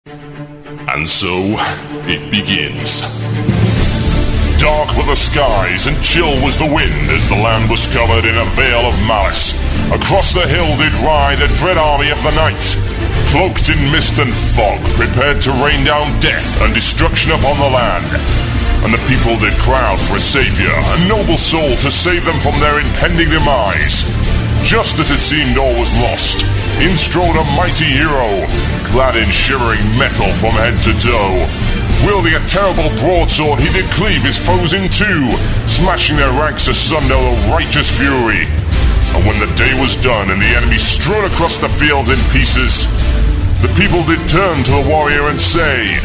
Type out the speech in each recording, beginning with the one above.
And so, it begins. Dark were the skies and chill was the wind as the land was covered in a veil of malice. Across the hill did ride a dread army of the night, cloaked in mist and fog, prepared to rain down death and destruction upon the land. And the people did crowd for a savior, a noble soul to save them from their impending demise. Just as it seemed all was lost, in strode a mighty hero, clad in shivering metal from head to toe. Wielding a terrible broadsword, he did cleave his foes in two, smashing their ranks asunder with righteous fury. And when the day was done and the enemy strewn across the fields in pieces, the people did turn to the warrior and say,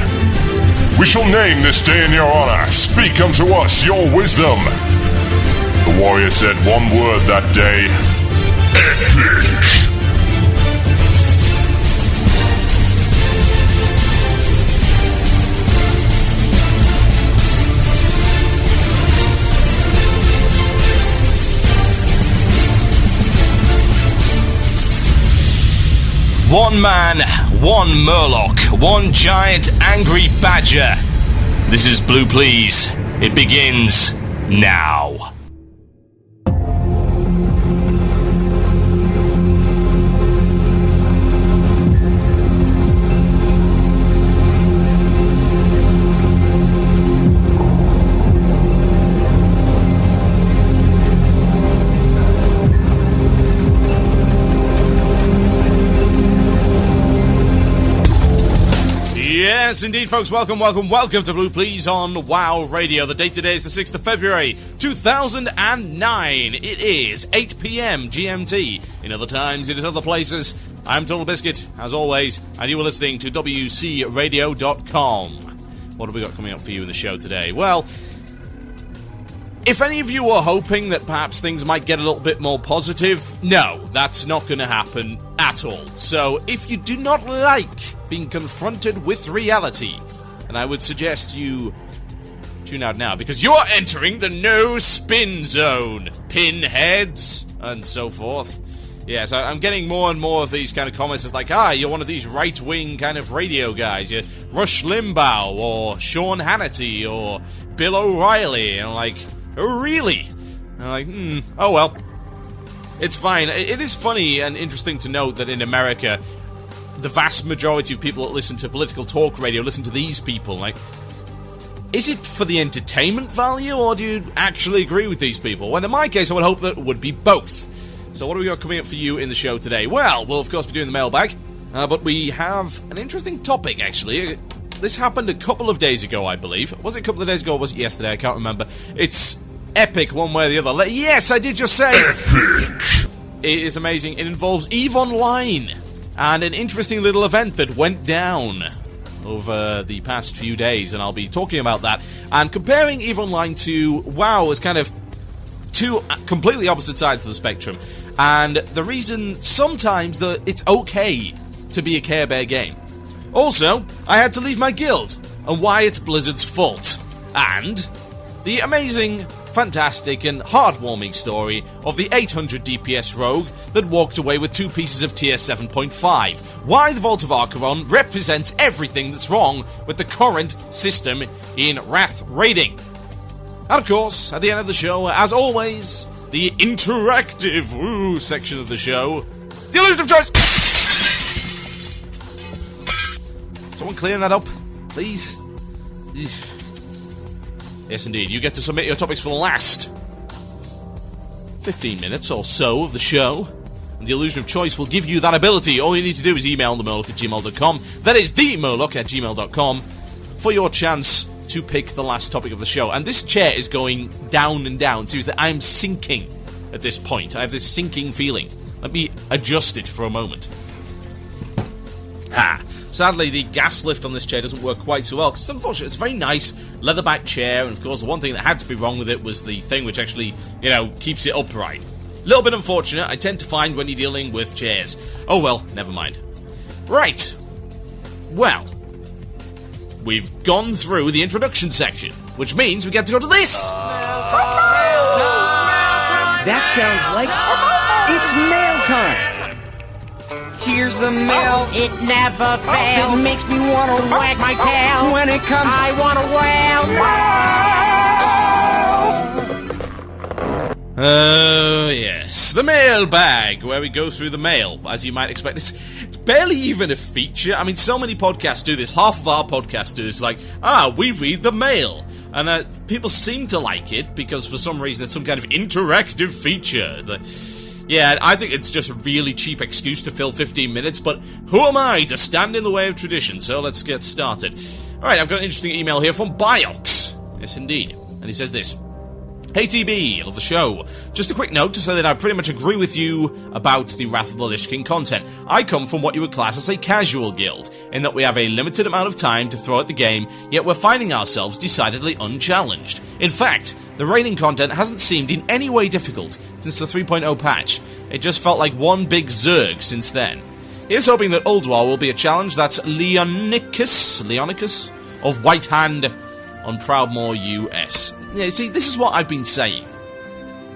"We shall name this day in your honor. Speak unto us your wisdom." The warrior said one word that day: epic. One man, one Murloc, one giant angry badger. This is Blue Plz. It begins now. Yes, indeed, folks. Welcome to Blue Plz on WoW Radio. The date today is the 6th of February, 2009. It is 8 p.m. GMT. In other times, it is other places. I'm TotalBiscuit, as always, and you are listening to WCRadio.com. What have we got coming up for you in the show today? Well, if any of you were hoping that perhaps things might get a little bit more positive, no, that's not going to happen at all. So, if you do not like being confronted with reality, then I would suggest you tune out now, because you're entering the no-spin zone, pinheads, and so forth. Yes, I'm getting more and more of these kind of comments. It's like, you're one of these right-wing kind of radio guys. You're Rush Limbaugh, or Sean Hannity, or Bill O'Reilly. And I'm like, oh, really? And I'm like, oh well. It's fine. It is funny and interesting to note that in America, the vast majority of people that listen to political talk radio listen to these people. Like, is it for the entertainment value, or do you actually agree with these people? Well, in my case, I would hope that it would be both. So what have we got coming up for you in the show today? Well, we'll of course be doing the mailbag, but we have an interesting topic, actually. This happened a couple of days ago, I believe. Was it a couple of days ago, or was it yesterday? I can't remember. It's epic one way or the other. Yes, I did just say epic. It is amazing. It involves EVE Online and an interesting little event that went down over the past few days, and I'll be talking about that and comparing EVE Online to WoW as kind of two completely opposite sides of the spectrum, and the reason sometimes that it's okay to be a Care Bear game. Also, I had to leave my guild, and why it's Blizzard's fault, and the amazing, fantastic, and heartwarming story of the 800 DPS rogue that walked away with 2 pieces of tier 7.5. Why the Vault of Archaron represents everything that's wrong with the current system in Wrath raiding. And of course, at the end of the show, as always, the interactive section of the show, the illusion of choice! Someone clearing that up, please? Yes, indeed. You get to submit your topics for the last 15 minutes or so of the show, and the illusion of choice will give you that ability. All you need to do is email themurloc@gmail.com. That is themurloc@gmail.com for your chance to pick the last topic of the show. And this chair is going down and down. Seriously, I'm sinking at this point. I have this sinking feeling. Let me adjust it for a moment. Sadly, the gas lift on this chair doesn't work quite so well, because unfortunately it's a very nice leatherback chair, and of course the one thing that had to be wrong with it was the thing which actually, keeps it upright. A little bit unfortunate, I tend to find when you're dealing with chairs. Oh well, never mind. Right. Well, we've gone through the introduction section, which means we get to go to this! Mail time! That sounds like it's mail time! here's the mail. It never fails. It makes me want to wag my tail. When it comes, I want to wail. Oh, yes. The mailbag, where we go through the mail, as you might expect. It's barely even a feature. I mean, so many podcasts do this. Half of our podcasts do this, like, we read the mail. And people seem to like it, because for some reason it's some kind of interactive feature. Yeah, I think it's just a really cheap excuse to fill 15 minutes, but who am I to stand in the way of tradition? So let's get started. Alright, I've got an interesting email here from Biox. Yes, indeed. And he says this. Hey TB, love the show. Just a quick note to say that I pretty much agree with you about the Wrath of the Lich King content. I come from what you would class as a casual guild, in that we have a limited amount of time to throw at the game, yet we're finding ourselves decidedly unchallenged. In fact, the raiding content hasn't seemed in any way difficult since the 3.0 patch. It just felt like one big zerg since then. Here's hoping that Uldwar will be a challenge. That's Leonicus of White Hand on Proudmoore, US. Yeah, see, this is what I've been saying.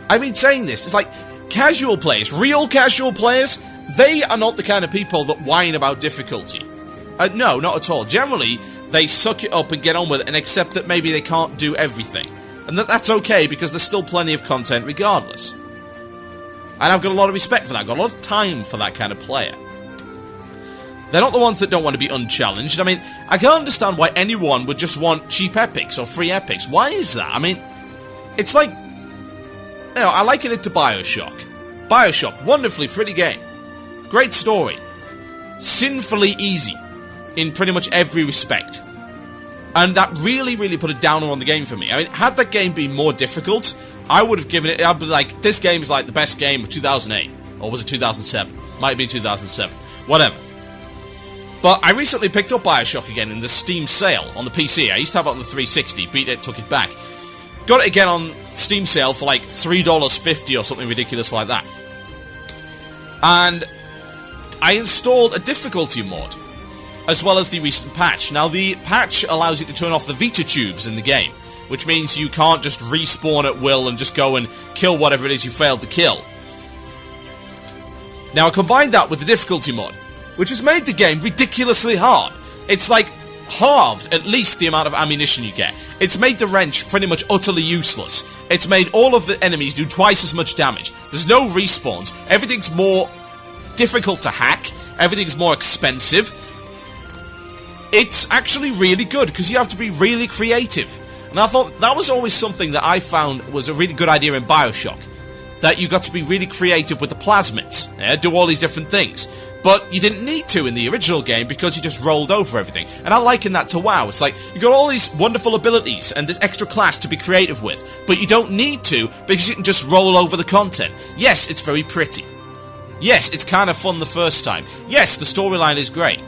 I've been saying this. It's like, casual players, real casual players, they are not the kind of people that whine about difficulty. No, not at all. Generally, they suck it up and get on with it and accept that maybe they can't do everything. And that's okay, because there's still plenty of content regardless. And I've got a lot of respect for that. I've got a lot of time for that kind of player. They're not the ones that don't want to be unchallenged. I mean, I can't understand why anyone would just want cheap epics or free epics. Why is that? I mean, it's like, I liken it to Bioshock. Bioshock, wonderfully pretty game. Great story. Sinfully easy in pretty much every respect. And that really, really put a downer on the game for me. I mean, had that game been more difficult, I would have given it, I'd be like, this game is like the best game of 2008. Or was it 2007? Might be 2007. Whatever. But I recently picked up Bioshock again in the Steam sale on the PC. I used to have it on the 360, beat it, took it back. Got it again on Steam sale for like $3.50 or something ridiculous like that. And I installed a difficulty mod, as well as the recent patch. Now, the patch allows you to turn off the Vita tubes in the game, which means you can't just respawn at will and just go and kill whatever it is you failed to kill. Now, I combined that with the difficulty mod, which has made the game ridiculously hard. It's like halved, at least, the amount of ammunition you get. It's made the wrench pretty much utterly useless. It's made all of the enemies do twice as much damage. There's no respawns. Everything's more difficult to hack. Everything's more expensive. It's actually really good, because you have to be really creative. And I thought that was always something that I found was a really good idea in Bioshock. That you got to be really creative with the plasmids. Do all these different things. But you didn't need to in the original game, because you just rolled over everything. And I liken that to WoW. It's like, you got all these wonderful abilities and this extra class to be creative with, but you don't need to, because you can just roll over the content. Yes, it's very pretty. Yes, it's kind of fun the first time. Yes, the storyline is great.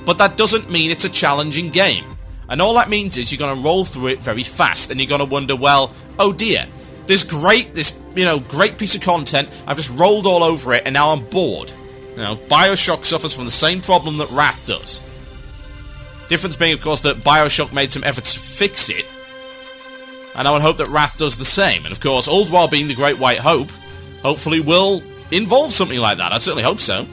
But that doesn't mean it's a challenging game. And all that means is you're going to roll through it very fast, and you're going to wonder, well, oh dear, this great piece of content, I've just rolled all over it, and now I'm bored. Bioshock suffers from the same problem that Wrath does. Difference being, of course, that Bioshock made some efforts to fix it, and I would hope that Wrath does the same. And of course, Uldwar being the Great White Hope, hopefully will involve something like that. I certainly hope so.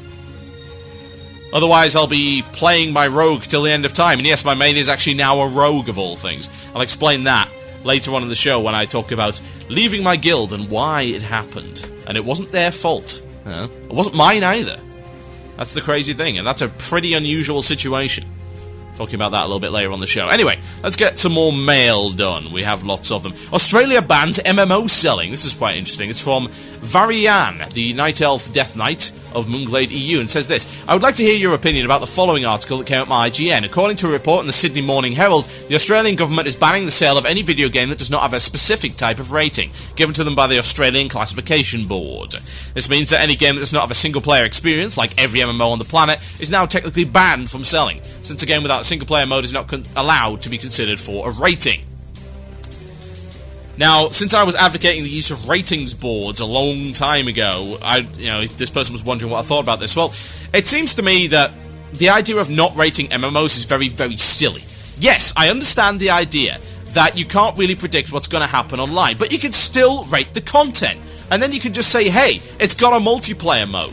Otherwise, I'll be playing my rogue till the end of time. And yes, my main is actually now a rogue of all things. I'll explain that later on in the show when I talk about leaving my guild and why it happened. And it wasn't their fault. It wasn't mine either. That's the crazy thing, and that's a pretty unusual situation. Talking about that a little bit later on the show. Anyway, let's get some more mail done. We have lots of them. Australia bans MMO selling. This is quite interesting. It's from Varian, the Night Elf Death Knight of Moonglade EU, and says this: I would like to hear your opinion about the following article that came up my IGN. According to a report in the Sydney Morning Herald, the Australian government is banning the sale of any video game that does not have a specific type of rating given to them by the Australian Classification Board. This means that any game that does not have a single-player experience, like every MMO on the planet, is now technically banned from selling, since a game without a single-player mode is not allowed to be considered for a rating. Now, since I was advocating the use of ratings boards a long time ago, this person was wondering what I thought about this. Well, it seems to me that the idea of not rating MMOs is very, very silly. Yes, I understand the idea that you can't really predict what's going to happen online, but you can still rate the content. And then you can just say, hey, it's got a multiplayer mode.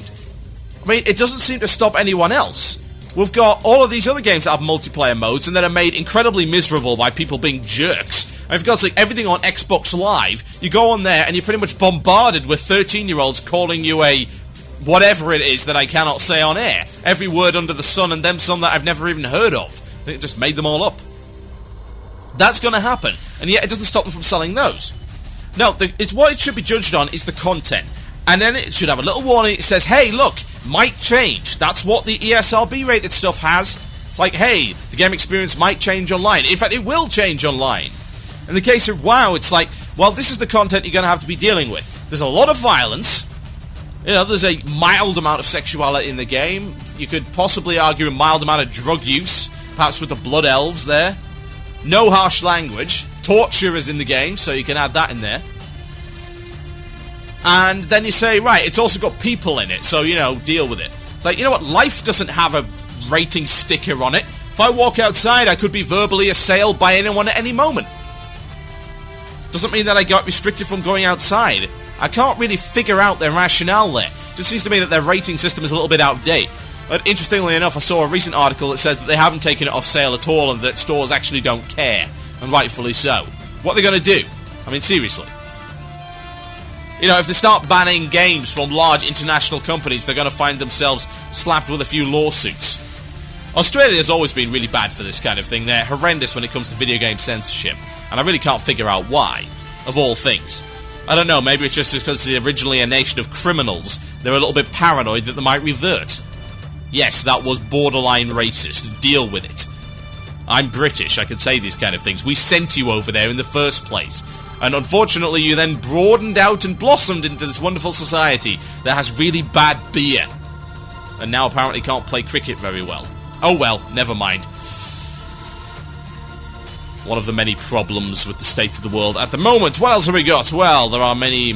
I mean, it doesn't seem to stop anyone else. We've got all of these other games that have multiplayer modes and that are made incredibly miserable by people being jerks. And if you've got like everything on Xbox Live, you go on there and you're pretty much bombarded with 13-year-olds calling you a whatever it is that I cannot say on air. Every word under the sun, and them some that I've never even heard of. I think it just made them all up. That's going to happen, and yet it doesn't stop them from selling those. No, it's what it should be judged on is the content. And then it should have a little warning. It says, hey, look, might change. That's what the ESRB rated stuff has. It's like, hey, the game experience might change online. In fact, it will change online. In the case of WoW, it's like, well, this is the content you're going to have to be dealing with. There's a lot of violence. You know, there's a mild amount of sexuality in the game. You could possibly argue a mild amount of drug use, perhaps with the Blood Elves there. No harsh language. Torture is in the game, so you can add that in there. And then you say, right, it's also got people in it, so, you know, deal with it. It's like, you know what, life doesn't have a rating sticker on it. If I walk outside, I could be verbally assailed by anyone at any moment. Doesn't mean that I got restricted from going outside. I can't really figure out their rationale there. It just seems to me that their rating system is a little bit out of date. But interestingly enough, I saw a recent article that says that they haven't taken it off sale at all and that stores actually don't care. And rightfully so. What are they going to do? I mean, seriously. You know, if they start banning games from large international companies, they're going to find themselves slapped with a few lawsuits. Australia's always been really bad for this kind of thing. They're horrendous when it comes to video game censorship. And I really can't figure out why, of all things. I don't know, maybe it's just because it's originally a nation of criminals. They're a little bit paranoid that they might revert. Yes, that was borderline racist. Deal with it. I'm British, I can say these kind of things. We sent you over there in the first place. And unfortunately, you then broadened out and blossomed into this wonderful society that has really bad beer. And now apparently can't play cricket very well. Oh well, never mind. One of the many problems with the state of the world at the moment. What else have we got? Well, there are many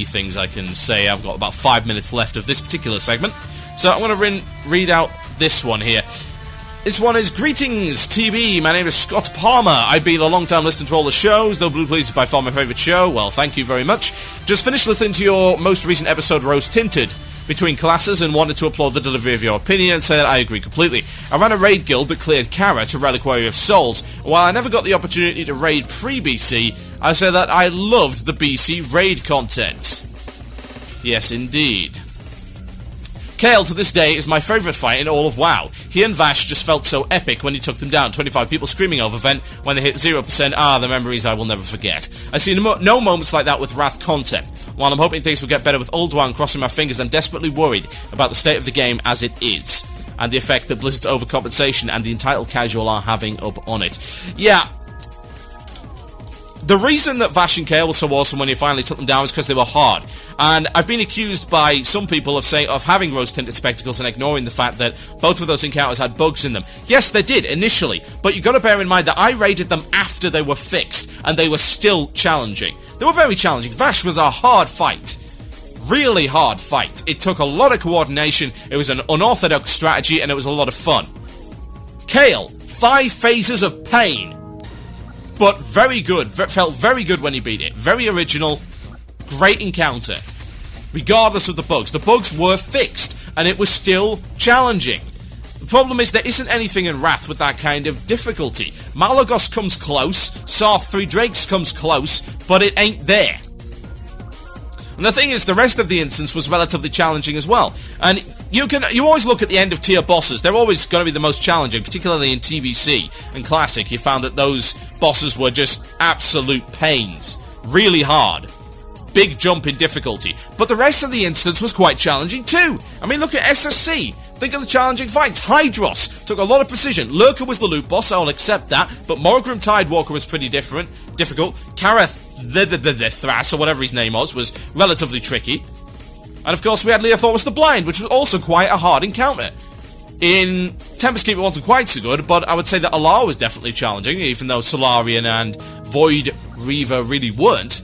things I can say. I've got about 5 minutes left of this particular segment. So I'm going to read out this one here. This one is, greetings, TB. My name is Scott Palmer. I've been a long-time listener to all the shows, though Blue Plz is by far my favourite show. Well, thank you very much. Just finished listening to your most recent episode, Rose Tinted, between classes, and wanted to applaud the delivery of your opinion and say that I agree completely. I ran a raid guild that cleared Kara to Reliquary of Souls. While I never got the opportunity to raid pre-BC, I say that I loved the BC raid content. Yes, indeed. Kale, to this day, is my favourite fight in all of WoW. He and Vash just felt so epic when he took them down. 25 people screaming over vent when they hit 0%. The memories I will never forget. I see no moments like that with Wrath content. While I'm hoping things will get better with Old WoW and crossing my fingers, I'm desperately worried about the state of the game as it is, and the effect that Blizzard's overcompensation and the entitled casual are having up on it. Yeah. The reason that Vash and Kale were so awesome when he finally took them down was because they were hard. And I've been accused by some people of having rose-tinted spectacles and ignoring the fact that both of those encounters had bugs in them. Yes, they did, initially, but you've got to bear in mind that I raided them after they were fixed, and they were still challenging. They were very challenging. Vash was a hard fight. Really hard fight. It took a lot of coordination, it was an unorthodox strategy, and it was a lot of fun. Kale, 5 phases of pain. But very good, felt very good when he beat it. Very original, great encounter. Regardless of the bugs. The bugs were fixed, and it was still challenging. The problem is there isn't anything in Wrath with that kind of difficulty. Malagos comes close, Sarth 3 Drakes comes close, but it ain't there. And the thing is, the rest of the instance was relatively challenging as well. And you always look at the end of tier bosses. They're always going to be the most challenging, particularly in TBC and Classic. You found that those bosses were just absolute pains. Really hard. Big jump in difficulty. But the rest of the instance was quite challenging too. I mean, look at SSC. Think of the challenging fights. Hydros took a lot of precision. Lurker was the loot boss, I'll accept that. But Morgrim Tidewalker was pretty difficult. Kareth the Thras, or whatever his name was relatively tricky. And of course we had Leothorus the Blind, which was also quite a hard encounter. In Tempest Keep it wasn't quite so good, but I would say that Alar was definitely challenging, even though Solarian and Void Reaver really weren't.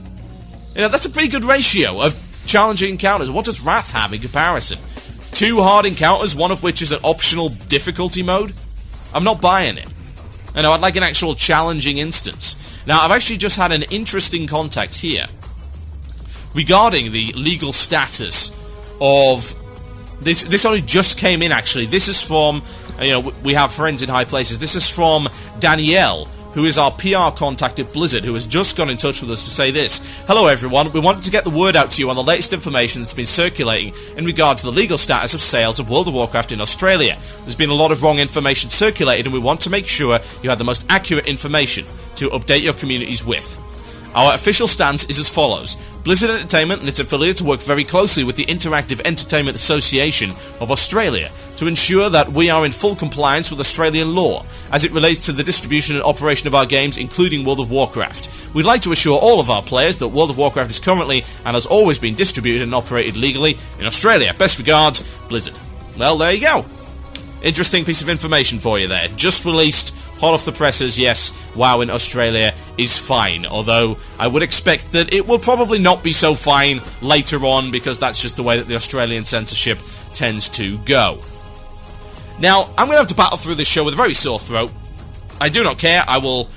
You know, that's a pretty good ratio of challenging encounters. What does Wrath have in comparison? 2 hard encounters, one of which is an optional difficulty mode? I'm not buying it. You know, I'd like an actual challenging instance. Now, I've actually just had an interesting contact here regarding the legal status of This only just came in, actually. This is from, we have friends in high places. This is from Danielle, who is our PR contact at Blizzard, who has just got in touch with us to say this. Hello, everyone. We wanted to get the word out to you on the latest information that's been circulating in regard to the legal status of sales of World of Warcraft in Australia. There's been a lot of wrong information circulated, and we want to make sure you have the most accurate information to update your communities with. Our official stance is as follows. Blizzard Entertainment and its affiliates work very closely with the Interactive Entertainment Association of Australia to ensure that we are in full compliance with Australian law as it relates to the distribution and operation of our games, including World of Warcraft. We'd like to assure all of our players that World of Warcraft is currently and has always been distributed and operated legally in Australia. Best regards, Blizzard. Well, there you go. Interesting piece of information for you there. Just released, hot off the presses, yes, WoW in Australia is fine. Although, I would expect that it will probably not be so fine later on, because that's just the way that the Australian censorship tends to go. Now, I'm going to have to battle through this show with a very sore throat. I do not care, I will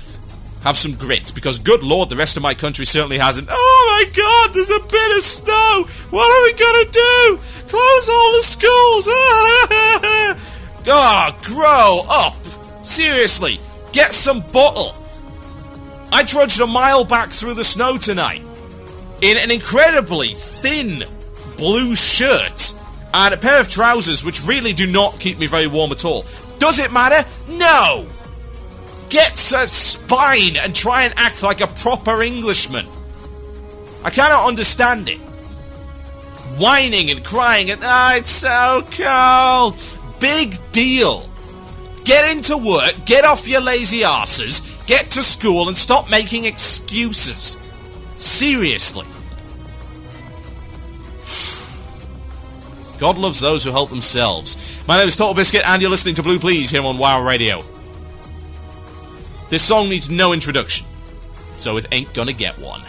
have some grit, because good lord, the rest of my country certainly hasn't. Oh my god, there's a bit of snow! What are we going to do? Close all the schools! Oh, grow up! Seriously, get some bottle! I trudged a mile back through the snow tonight in an incredibly thin blue shirt and a pair of trousers which really do not keep me very warm at all. Does it matter? No! Get a spine and try and act like a proper Englishman. I cannot understand it. Whining and crying and, it's so cold. Big deal. Get into work, get off your lazy arses, get to school and stop making excuses. Seriously. God loves those who help themselves. My name is TotalBiscuit and you're listening to Blue Plz here on WoW Radio. This song needs no introduction, so it ain't gonna get one.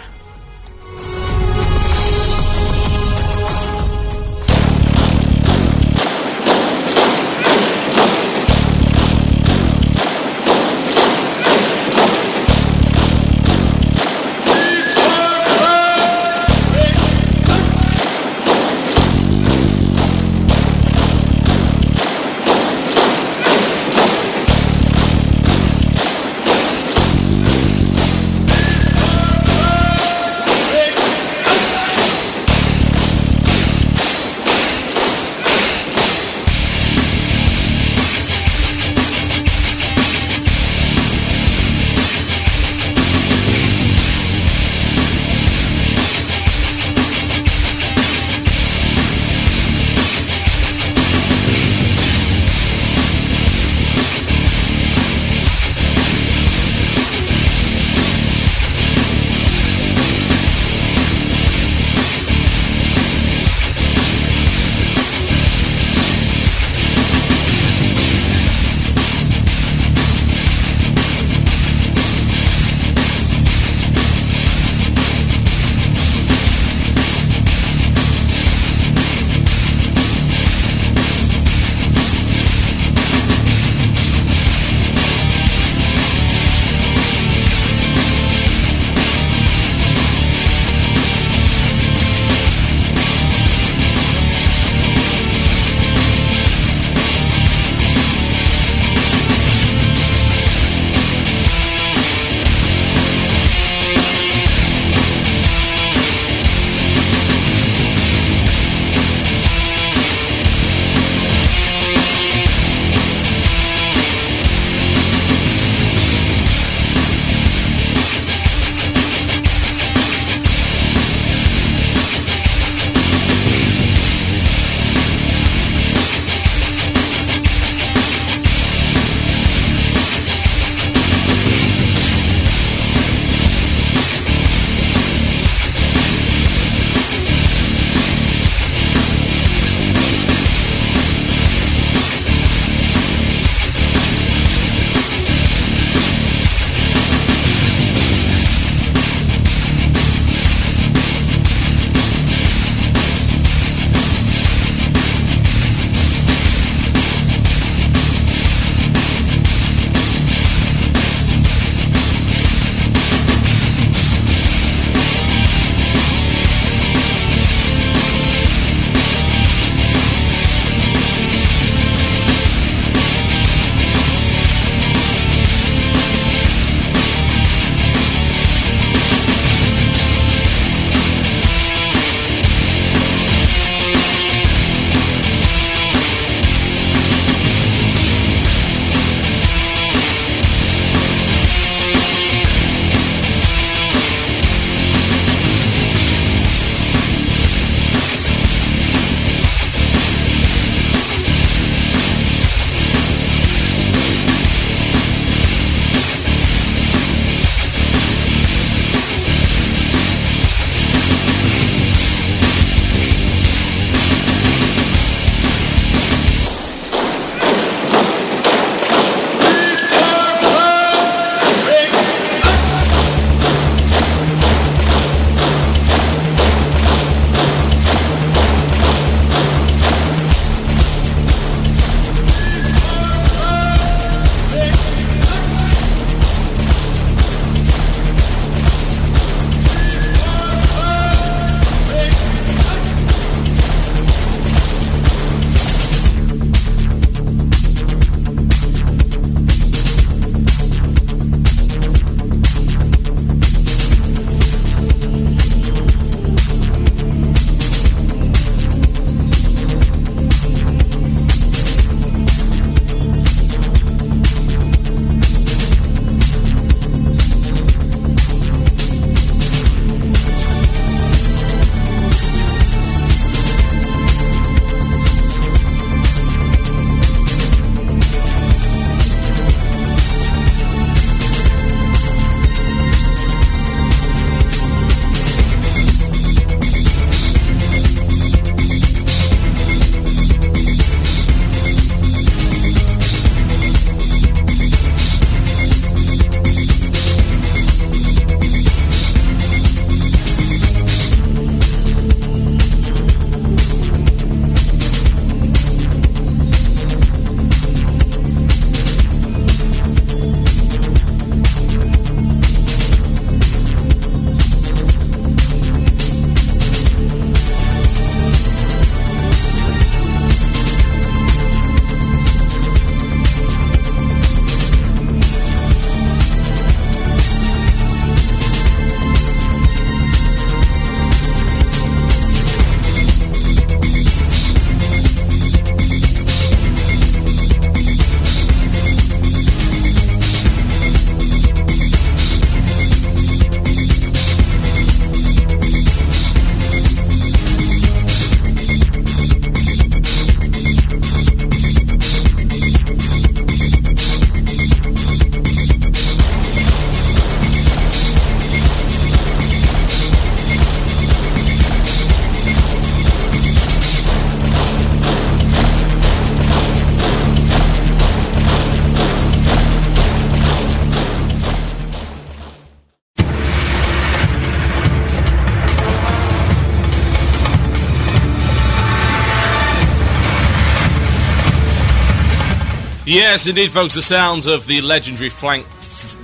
Yes, indeed, folks, the sounds of the legendary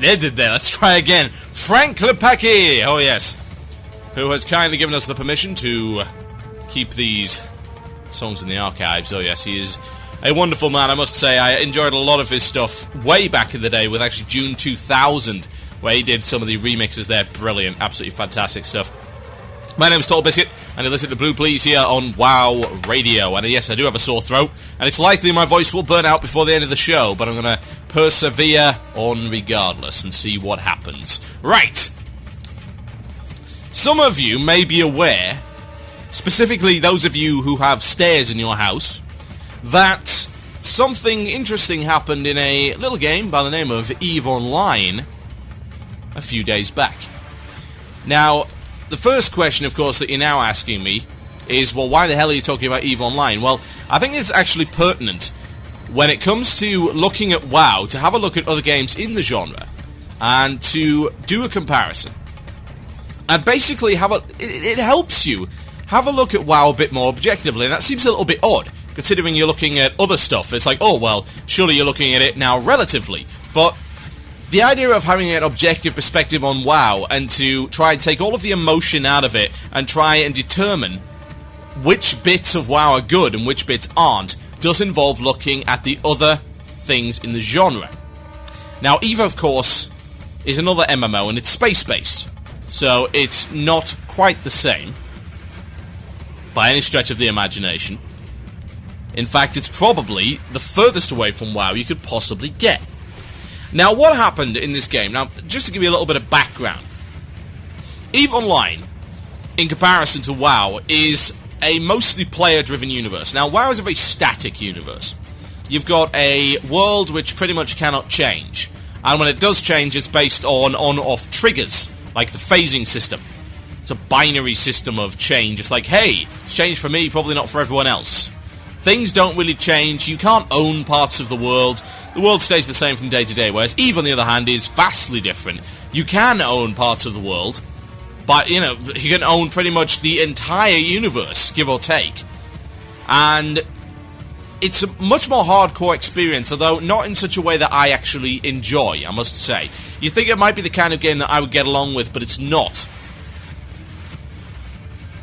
let's try again. Frank Lepacki! Oh, yes. Who has kindly given us the permission to keep these songs in the archives. Oh, yes, he is a wonderful man, I must say. I enjoyed a lot of his stuff way back in the day with actually June 2000, where he did some of the remixes there. Brilliant, absolutely fantastic stuff. My name is TotalBiscuit, and you listen to Blue Plz here on WoW Radio. And yes, I do have a sore throat, and it's likely my voice will burn out before the end of the show, but I'm going to persevere on regardless and see what happens. Right. Some of you may be aware, specifically those of you who have stairs in your house, that something interesting happened in a little game by the name of EVE Online a few days back. Now, the first question, of course, that you're now asking me is, well, why the hell are you talking about EVE Online? Well, I think it's actually pertinent when it comes to looking at WoW to have a look at other games in the genre and to do a comparison. And basically, it helps you have a look at WoW a bit more objectively, and that seems a little bit odd, considering you're looking at other stuff. It's like, oh, well, surely you're looking at it now relatively, but the idea of having an objective perspective on WoW and to try and take all of the emotion out of it and try and determine which bits of WoW are good and which bits aren't does involve looking at the other things in the genre. Now, EVE, of course, is another MMO and it's space-based, so it's not quite the same by any stretch of the imagination. In fact, it's probably the furthest away from WoW you could possibly get. Now, what happened in this game? Now, just to give you a little bit of background, EVE Online, in comparison to WoW, is a mostly player-driven universe. Now, WoW is a very static universe. You've got a world which pretty much cannot change, and when it does change, it's based on on-off triggers, like the phasing system. It's a binary system of change. It's like, hey, it's changed for me, probably not for everyone else. Things don't really change. You can't own parts of the world. The world stays the same from day to day, whereas EVE, on the other hand, is vastly different. You can own parts of the world, but, you know, you can own pretty much the entire universe, give or take. And it's a much more hardcore experience, although not in such a way that I actually enjoy, I must say. You think it might be the kind of game that I would get along with, but it's not.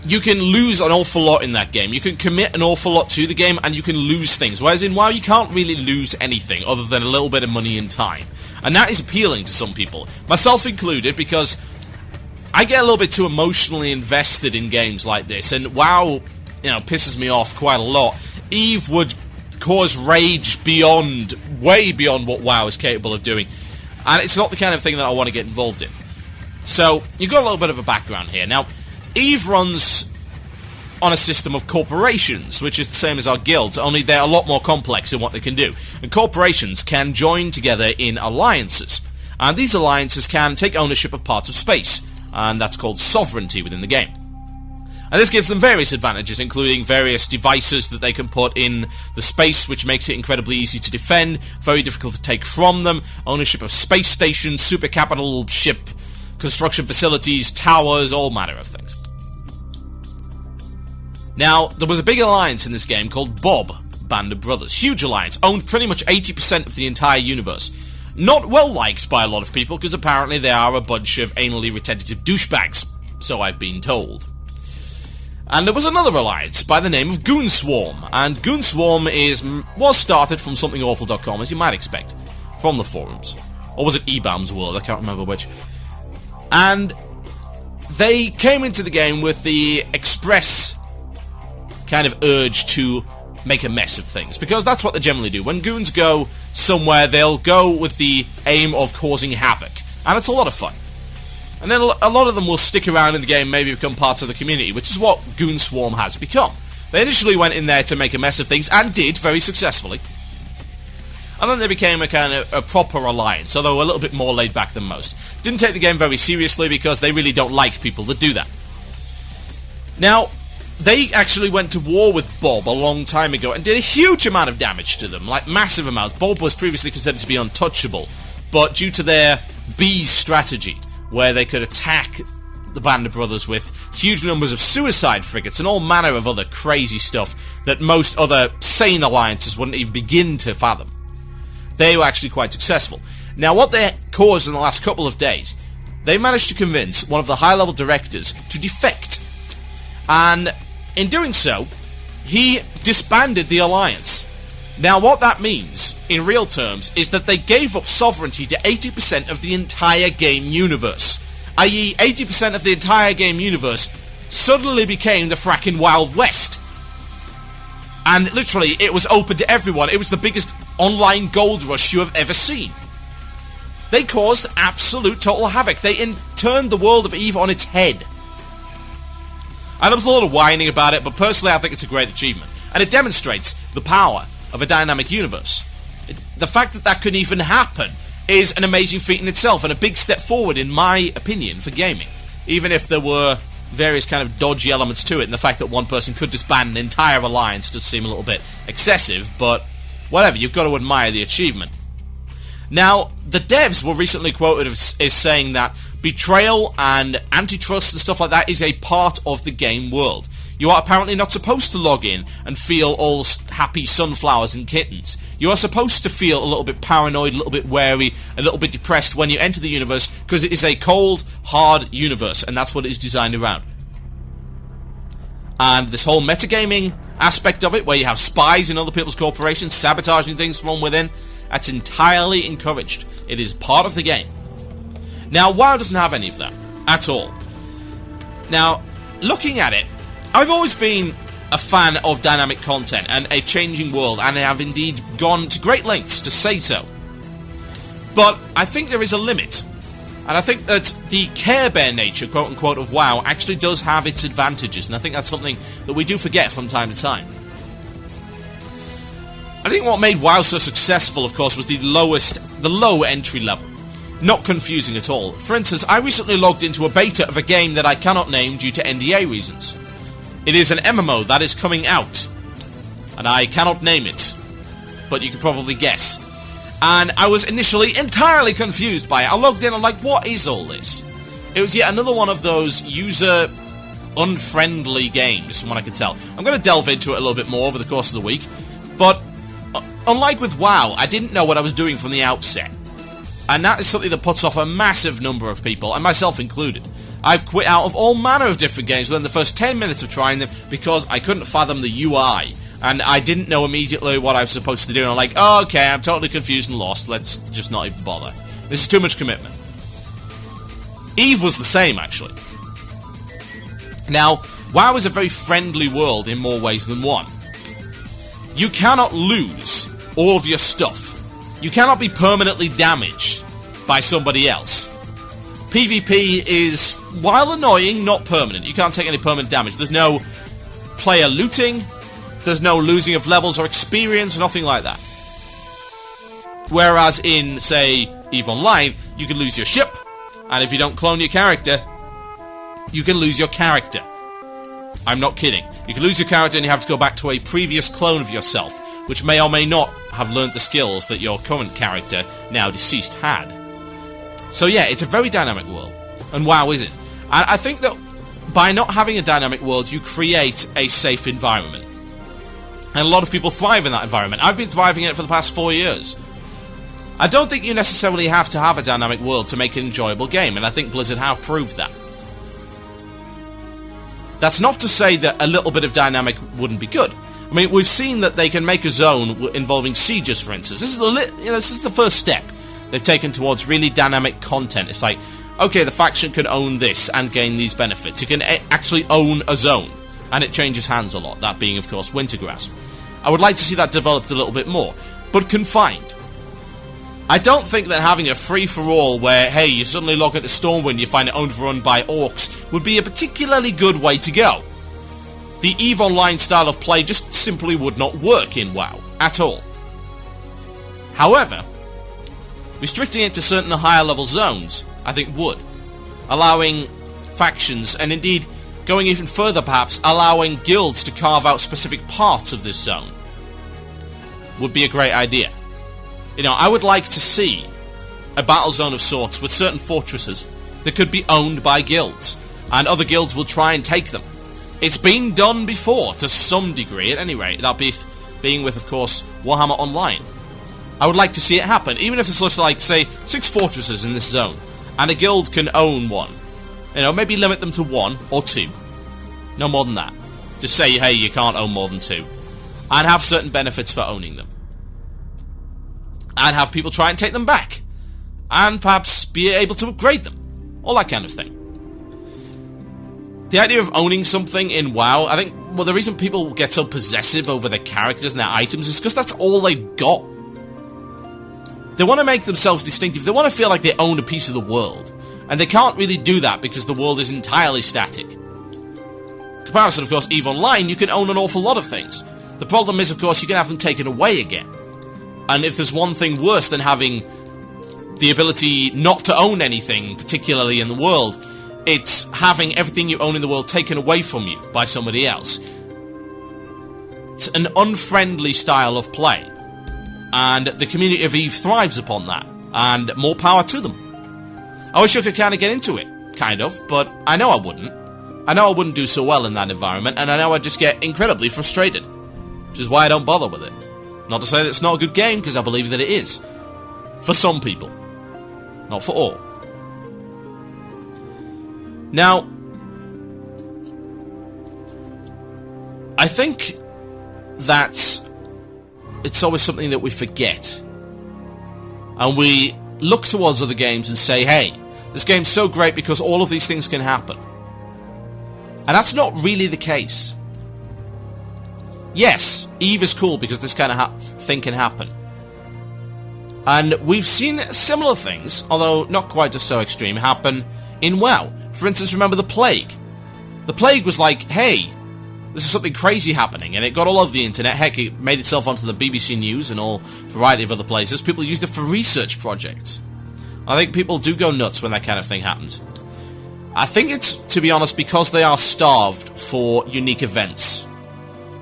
You can lose an awful lot in that game. You can commit an awful lot to the game, and you can lose things. Whereas in WoW, you can't really lose anything other than a little bit of money and time. And that is appealing to some people, myself included, because I get a little bit too emotionally invested in games like this. And WoW, you know, pisses me off quite a lot. EVE would cause rage beyond, way beyond what WoW is capable of doing. And it's not the kind of thing that I want to get involved in. So, you've got a little bit of a background here. Now, EVE runs on a system of corporations, which is the same as our guilds, only they're a lot more complex in what they can do. And corporations can join together in alliances. And these alliances can take ownership of parts of space, and that's called sovereignty within the game. And this gives them various advantages, including various devices that they can put in the space, which makes it incredibly easy to defend, very difficult to take from them, ownership of space stations, super capital ship construction facilities, towers, all manner of things. Now, there was a big alliance in this game called Bob, Band of Brothers. Huge alliance, owned pretty much 80% of the entire universe. Not well liked by a lot of people, because apparently they are a bunch of anally retentive douchebags, so I've been told. And there was another alliance by the name of Goonswarm, and Goonswarm was started from somethingawful.com, as you might expect, from the forums. Or was it eBAM's World? I can't remember which. And they came into the game with the express kind of urge to make a mess of things, because that's what they generally do. When goons go somewhere, they'll go with the aim of causing havoc, and it's a lot of fun. And then a lot of them will stick around in the game, maybe become parts of the community, which is what Goonswarm has become. They initially went in there to make a mess of things, and did, very successfully. And then they became a kind of a proper alliance, although a little bit more laid back than most. Didn't take the game very seriously, because they really don't like people that do that. Now, they actually went to war with Bob a long time ago and did a huge amount of damage to them, like massive amounts. Bob was previously considered to be untouchable, but due to their B strategy, where they could attack the Band of Brothers with huge numbers of suicide frigates and all manner of other crazy stuff that most other sane alliances wouldn't even begin to fathom. they were actually quite successful. Now, what they caused in the last couple of days, they managed to convince one of the high-level directors to defect. And in doing so, he disbanded the Alliance. Now, what that means, in real terms, is that they gave up sovereignty to 80% of the entire game universe. I.e., 80% of the entire game universe suddenly became the fracking Wild West. And literally, it was open to everyone. It was the biggest online gold rush you have ever seen. They caused absolute total havoc. They turned the world of EVE on its head. And there was a lot of whining about it, but personally I think it's a great achievement. And it demonstrates the power of a dynamic universe. The fact that that could even happen is an amazing feat in itself, and a big step forward, in my opinion, for gaming. Even if there were various kind of dodgy elements to it, and the fact that one person could disband an entire alliance does seem a little bit excessive, but whatever, you've got to admire the achievement. Now, the devs were recently quoted as saying that betrayal and antitrust and stuff like that is a part of the game world. You are apparently not supposed to log in and feel all happy sunflowers and kittens. You are supposed to feel a little bit paranoid, a little bit wary, a little bit depressed when you enter the universe, because it is a cold, hard universe, and that's what it is designed around. And this whole metagaming aspect of it, where you have spies in other people's corporations sabotaging things from within, that's entirely encouraged. It is part of the game. Now, WoW doesn't have any of that, at all. Now, looking at it, I've always been a fan of dynamic content and a changing world, and I have indeed gone to great lengths to say so. But I think there is a limit, and I think that the Care Bear nature, quote-unquote, of WoW actually does have its advantages, and I think that's something that we do forget from time to time. I think what made WoW so successful, of course, was the low entry level. Not confusing at all. For instance, I recently logged into a beta of a game that I cannot name due to NDA reasons. It is an MMO that is coming out, and I cannot name it, but you can probably guess. And I was initially entirely confused by it. I logged in and I'm like, what is all this? It was yet another one of those user-unfriendly games, from what I can tell. I'm going to delve into it a little bit more over the course of the week, but unlike with WoW, I didn't know what I was doing from the outset. And that is something that puts off a massive number of people, and myself included. I've quit out of all manner of different games within the first 10 minutes of trying them because I couldn't fathom the UI. And I didn't know immediately what I was supposed to do. And I'm like, oh, okay, I'm totally confused and lost. Let's just not even bother. This is too much commitment. EVE was the same, actually. Now, WoW is a very friendly world in more ways than one. You cannot lose all of your stuff. You cannot be permanently damaged by somebody else. PvP is, while annoying, not permanent. You can't take any permanent damage. There's no player looting. There's no losing of levels or experience, nothing like that. Whereas in, say, EVE Online, you can lose your ship, and if you don't clone your character, you can lose your character. I'm not kidding. You can lose your character and you have to go back to a previous clone of yourself, which may or may not have learnt the skills that your current character, now deceased, had. So yeah, it's a very dynamic world, and WoW isn't. And I think that by not having a dynamic world, you create a safe environment. And a lot of people thrive in that environment. I've been thriving in it for the past 4 years. I don't think you necessarily have to have a dynamic world to make an enjoyable game, and I think Blizzard have proved that. That's not to say that a little bit of dynamic wouldn't be good. I mean, we've seen that they can make a zone involving sieges, for instance. This is the first step they've taken towards really dynamic content. It's like, okay, the faction can own this and gain these benefits. It can actually own a zone, and it changes hands a lot, that being, of course, Wintergrasp. I would like to see that developed a little bit more, but confined. I don't think that having a free-for-all where, hey, you suddenly log into Stormwind, you find it overrun by orcs, would be a particularly good way to go. The EVE Online style of play just simply would not work in WoW, at all. However, restricting it to certain higher level zones, I think would. Allowing factions, and indeed, going even further perhaps, allowing guilds to carve out specific parts of this zone would be a great idea. You know, I would like to see a battle zone of sorts with certain fortresses that could be owned by guilds, and other guilds will try and take them. It's been done before, to some degree, at any rate, that being with, of course, Warhammer Online. I would like to see it happen, even if it's just like, say, 6 fortresses in this zone, and a guild can own one. You know, maybe limit them to 1 or 2. No more than that. Just say, hey, you can't own more than 2. And have certain benefits for owning them. And have people try and take them back. And perhaps be able to upgrade them. All that kind of thing. The idea of owning something in WoW, I think, well, the reason people get so possessive over their characters and their items is because that's all they've got. They want to make themselves distinctive. They want to feel like they own a piece of the world. And they can't really do that because the world is entirely static. In comparison, of course, EVE Online, you can own an awful lot of things. The problem is, of course, you can have them taken away again. And if there's one thing worse than having the ability not to own anything, particularly in the world, it's having everything you own in the world taken away from you by somebody else. It's an unfriendly style of play. And the community of EVE thrives upon that. And more power to them. I wish I could kind of get into it. Kind of. But I know I wouldn't. I know I wouldn't do so well in that environment. And I know I'd just get incredibly frustrated. Which is why I don't bother with it. Not to say that it's not a good game, because I believe that it is. For some people. Not for all. Now, I think that it's always something that we forget. And we look towards other games and say, hey, this game's so great because all of these things can happen. And that's not really the case. Yes, EVE is cool because this kind of thing can happen. And we've seen similar things, although not quite as so extreme, happen in WoW. For instance, remember the Plague? The Plague was like, hey, this is something crazy happening, and it got all over the internet. Heck, it made itself onto the BBC News and all variety of other places. People used it for research projects. I think people do go nuts when that kind of thing happens. I think it's, to be honest, because they are starved for unique events.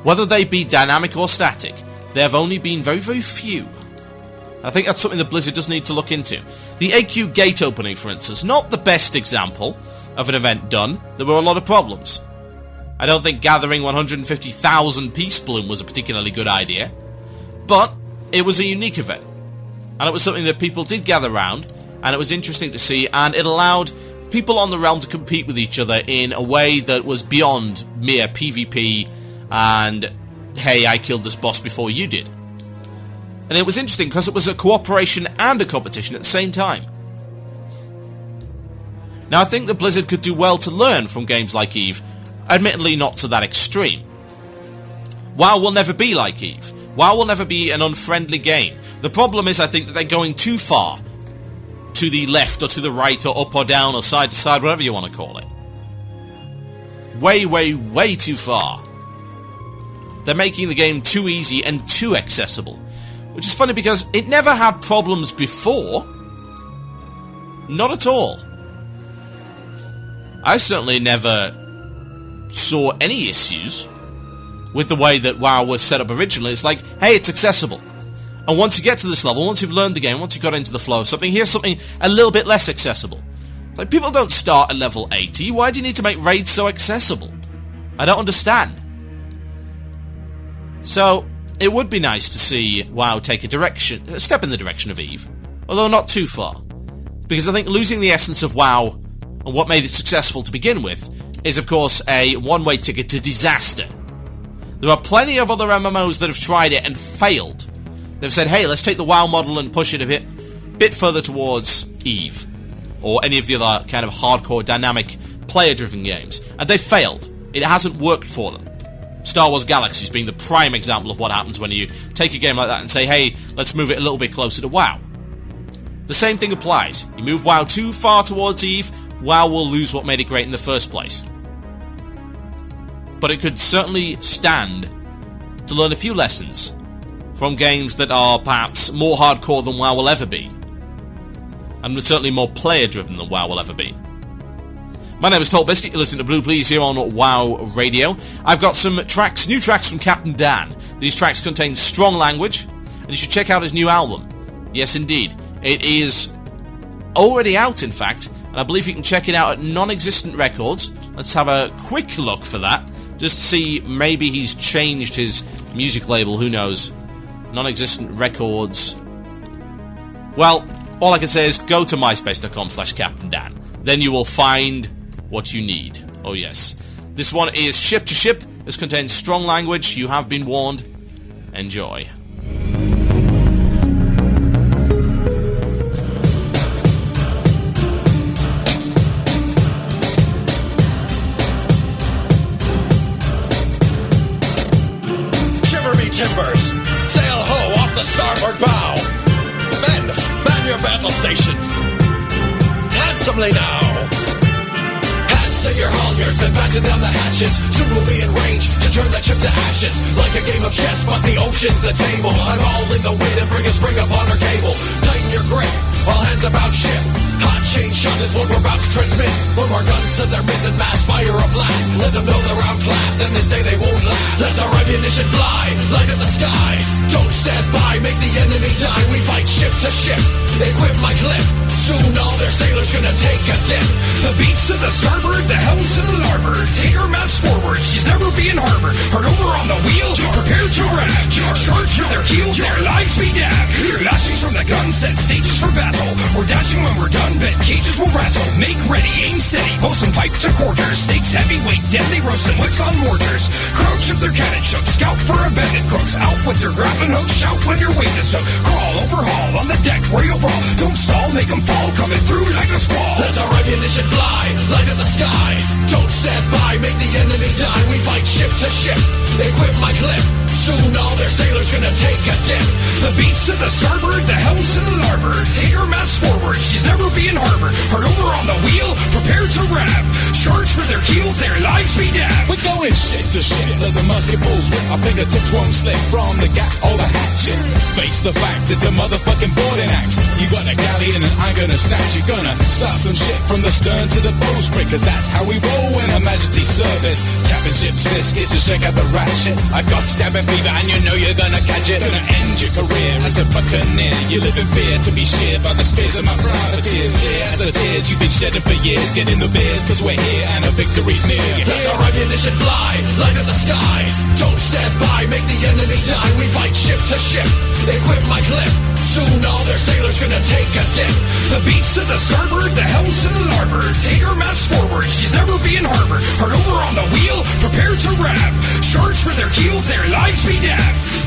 Whether they be dynamic or static, there have only been very, very few. I think that's something that Blizzard does need to look into. The AQ gate opening, for instance, not the best example of an event done. There were a lot of problems. I don't think gathering 150,000 Peace Bloom was a particularly good idea. But it was a unique event. And it was something that people did gather around, and it was interesting to see, and it allowed people on the realm to compete with each other in a way that was beyond mere PvP and, hey, I killed this boss before you did. And it was interesting because it was a cooperation and a competition at the same time. Now, I think that Blizzard could do well to learn from games like EVE, admittedly not to that extreme. WoW will never be like EVE. WoW will never be an unfriendly game. The problem is, I think, that they're going too far to the left or to the right or up or down or side to side, whatever you want to call it. Way, way, way too far. They're making the game too easy and too accessible. Which is funny because it never had problems before. Not at all. I certainly never saw any issues with the way that WoW was set up originally. It's like, hey, it's accessible. And once you get to this level, once you've learned the game, once you got into the flow of something, here's something a little bit less accessible. Like, people don't start at level 80. Why do you need to make raids so accessible? I don't understand. So, it would be nice to see WoW take a step in the direction of EVE, although not too far. Because I think losing the essence of WoW and what made it successful to begin with is, of course, a one-way ticket to disaster. There are plenty of other MMOs that have tried it and failed. They've said, hey, let's take the WoW model and push it a bit further towards EVE, or any of the other kind of hardcore, dynamic, player-driven games. And they've failed. It hasn't worked for them. Star Wars Galaxies being the prime example of what happens when you take a game like that and say, hey, let's move it a little bit closer to WoW. The same thing applies. You move WoW too far towards EVE, WoW will lose what made it great in the first place. But it could certainly stand to learn a few lessons from games that are perhaps more hardcore than WoW will ever be. And certainly more player-driven than WoW will ever be. My name is TotalBiscuit, you're listening to Blue Plz here on WoW Radio. I've got some tracks, new tracks from Captain Dan. These tracks contain strong language, and you should check out his new album. Yes, indeed. It is already out, in fact, and I believe you can check it out at Non-Existent Records. Let's have a quick look for that, just to see maybe he's changed his music label, who knows. Non-Existent Records, Well, all I can say is go to myspace.com/CaptainDan. Then you will find what you need. Oh yes. This one is ship to ship. This contains strong language. You have been warned. Enjoy. Timbers, sail ho off the starboard bow. Men, man your battle stations. Handsomely now. Hands to your halyards and batten down the hatches. Soon we'll be in range to turn that ship to ashes. Like a game of chess, but the ocean's the table. I'm all in the wind and bring a spring upon our cable. Tighten your grip, all hands about ship. Hot chain shot is what we're about to transmit. From our guns to their mizzen mast, fire a blast. Let them know they're outclassed, and this day they won't last. Let our ammunition fly, light in the sky. Don't stand by, make the enemy die. We fight ship to ship, equip my clip. Soon all their sailors gonna take a dip. The beats to the starboard, the helm's to the larboard. Take her mast forward, she's never being harbored. Hard over on the wheel, prepare to ram. Charge for their keels, their lives be damned. Lashings from the guns, set stages for battle. We're dashing when we're done, bet cages will rattle. Make ready, aim steady, bosun pipe to quarters. Stakes heavyweight, deadly roasting wicks on mortars. Crouch if their cannon shook, scout for abandoned crooks. Out with your grappling hook, shout when your weight is took. Crawl, overhaul, on the deck where you'll brawl. Don't stall, make them fall, coming through like a squall. Let our ammunition fly, light in the sky. Don't stand by, make the enemy die. We fight ship to ship, equip my clip. Soon all their sailors gonna take a dip. The beats to the starboard, the helm's to the larboard. Take her mast forward, she's never being harbored. Hard over on the wheel, prepare to ram. Charge for their keels, their lives be damned. We're going ship to ship, let the musket balls rip. Our fingertips won't slip from the gap or the hatchet. Face the fact, it's a motherfucking boarding axe. You got a galleon and I'm gonna snatch. You're gonna start some shit from the stern to the bowsprit, cause that's how we roll in Her Majesty's service. Tapping ship's biscuits to shake out the ratchet. I got stabbing fever and you know you're gonna catch it. Gonna end your career as a buccaneer. You live in fear to be sheared by the spears of my privateers. Clear as the tears you've been shedding for years. Get in the beers cause we're here and a victory's near. Let our ammunition fly, light in the sky. Don't stand by, make the enemy die. We fight ship to ship, equip my clip. Soon all their sailors gonna take a dip. The beats to the starboard, the helm's to the larboard. Take her mast forward, she's never being harbored. Hard over on the wheel, prepare to ram. Charge for their keels, their lives be damned.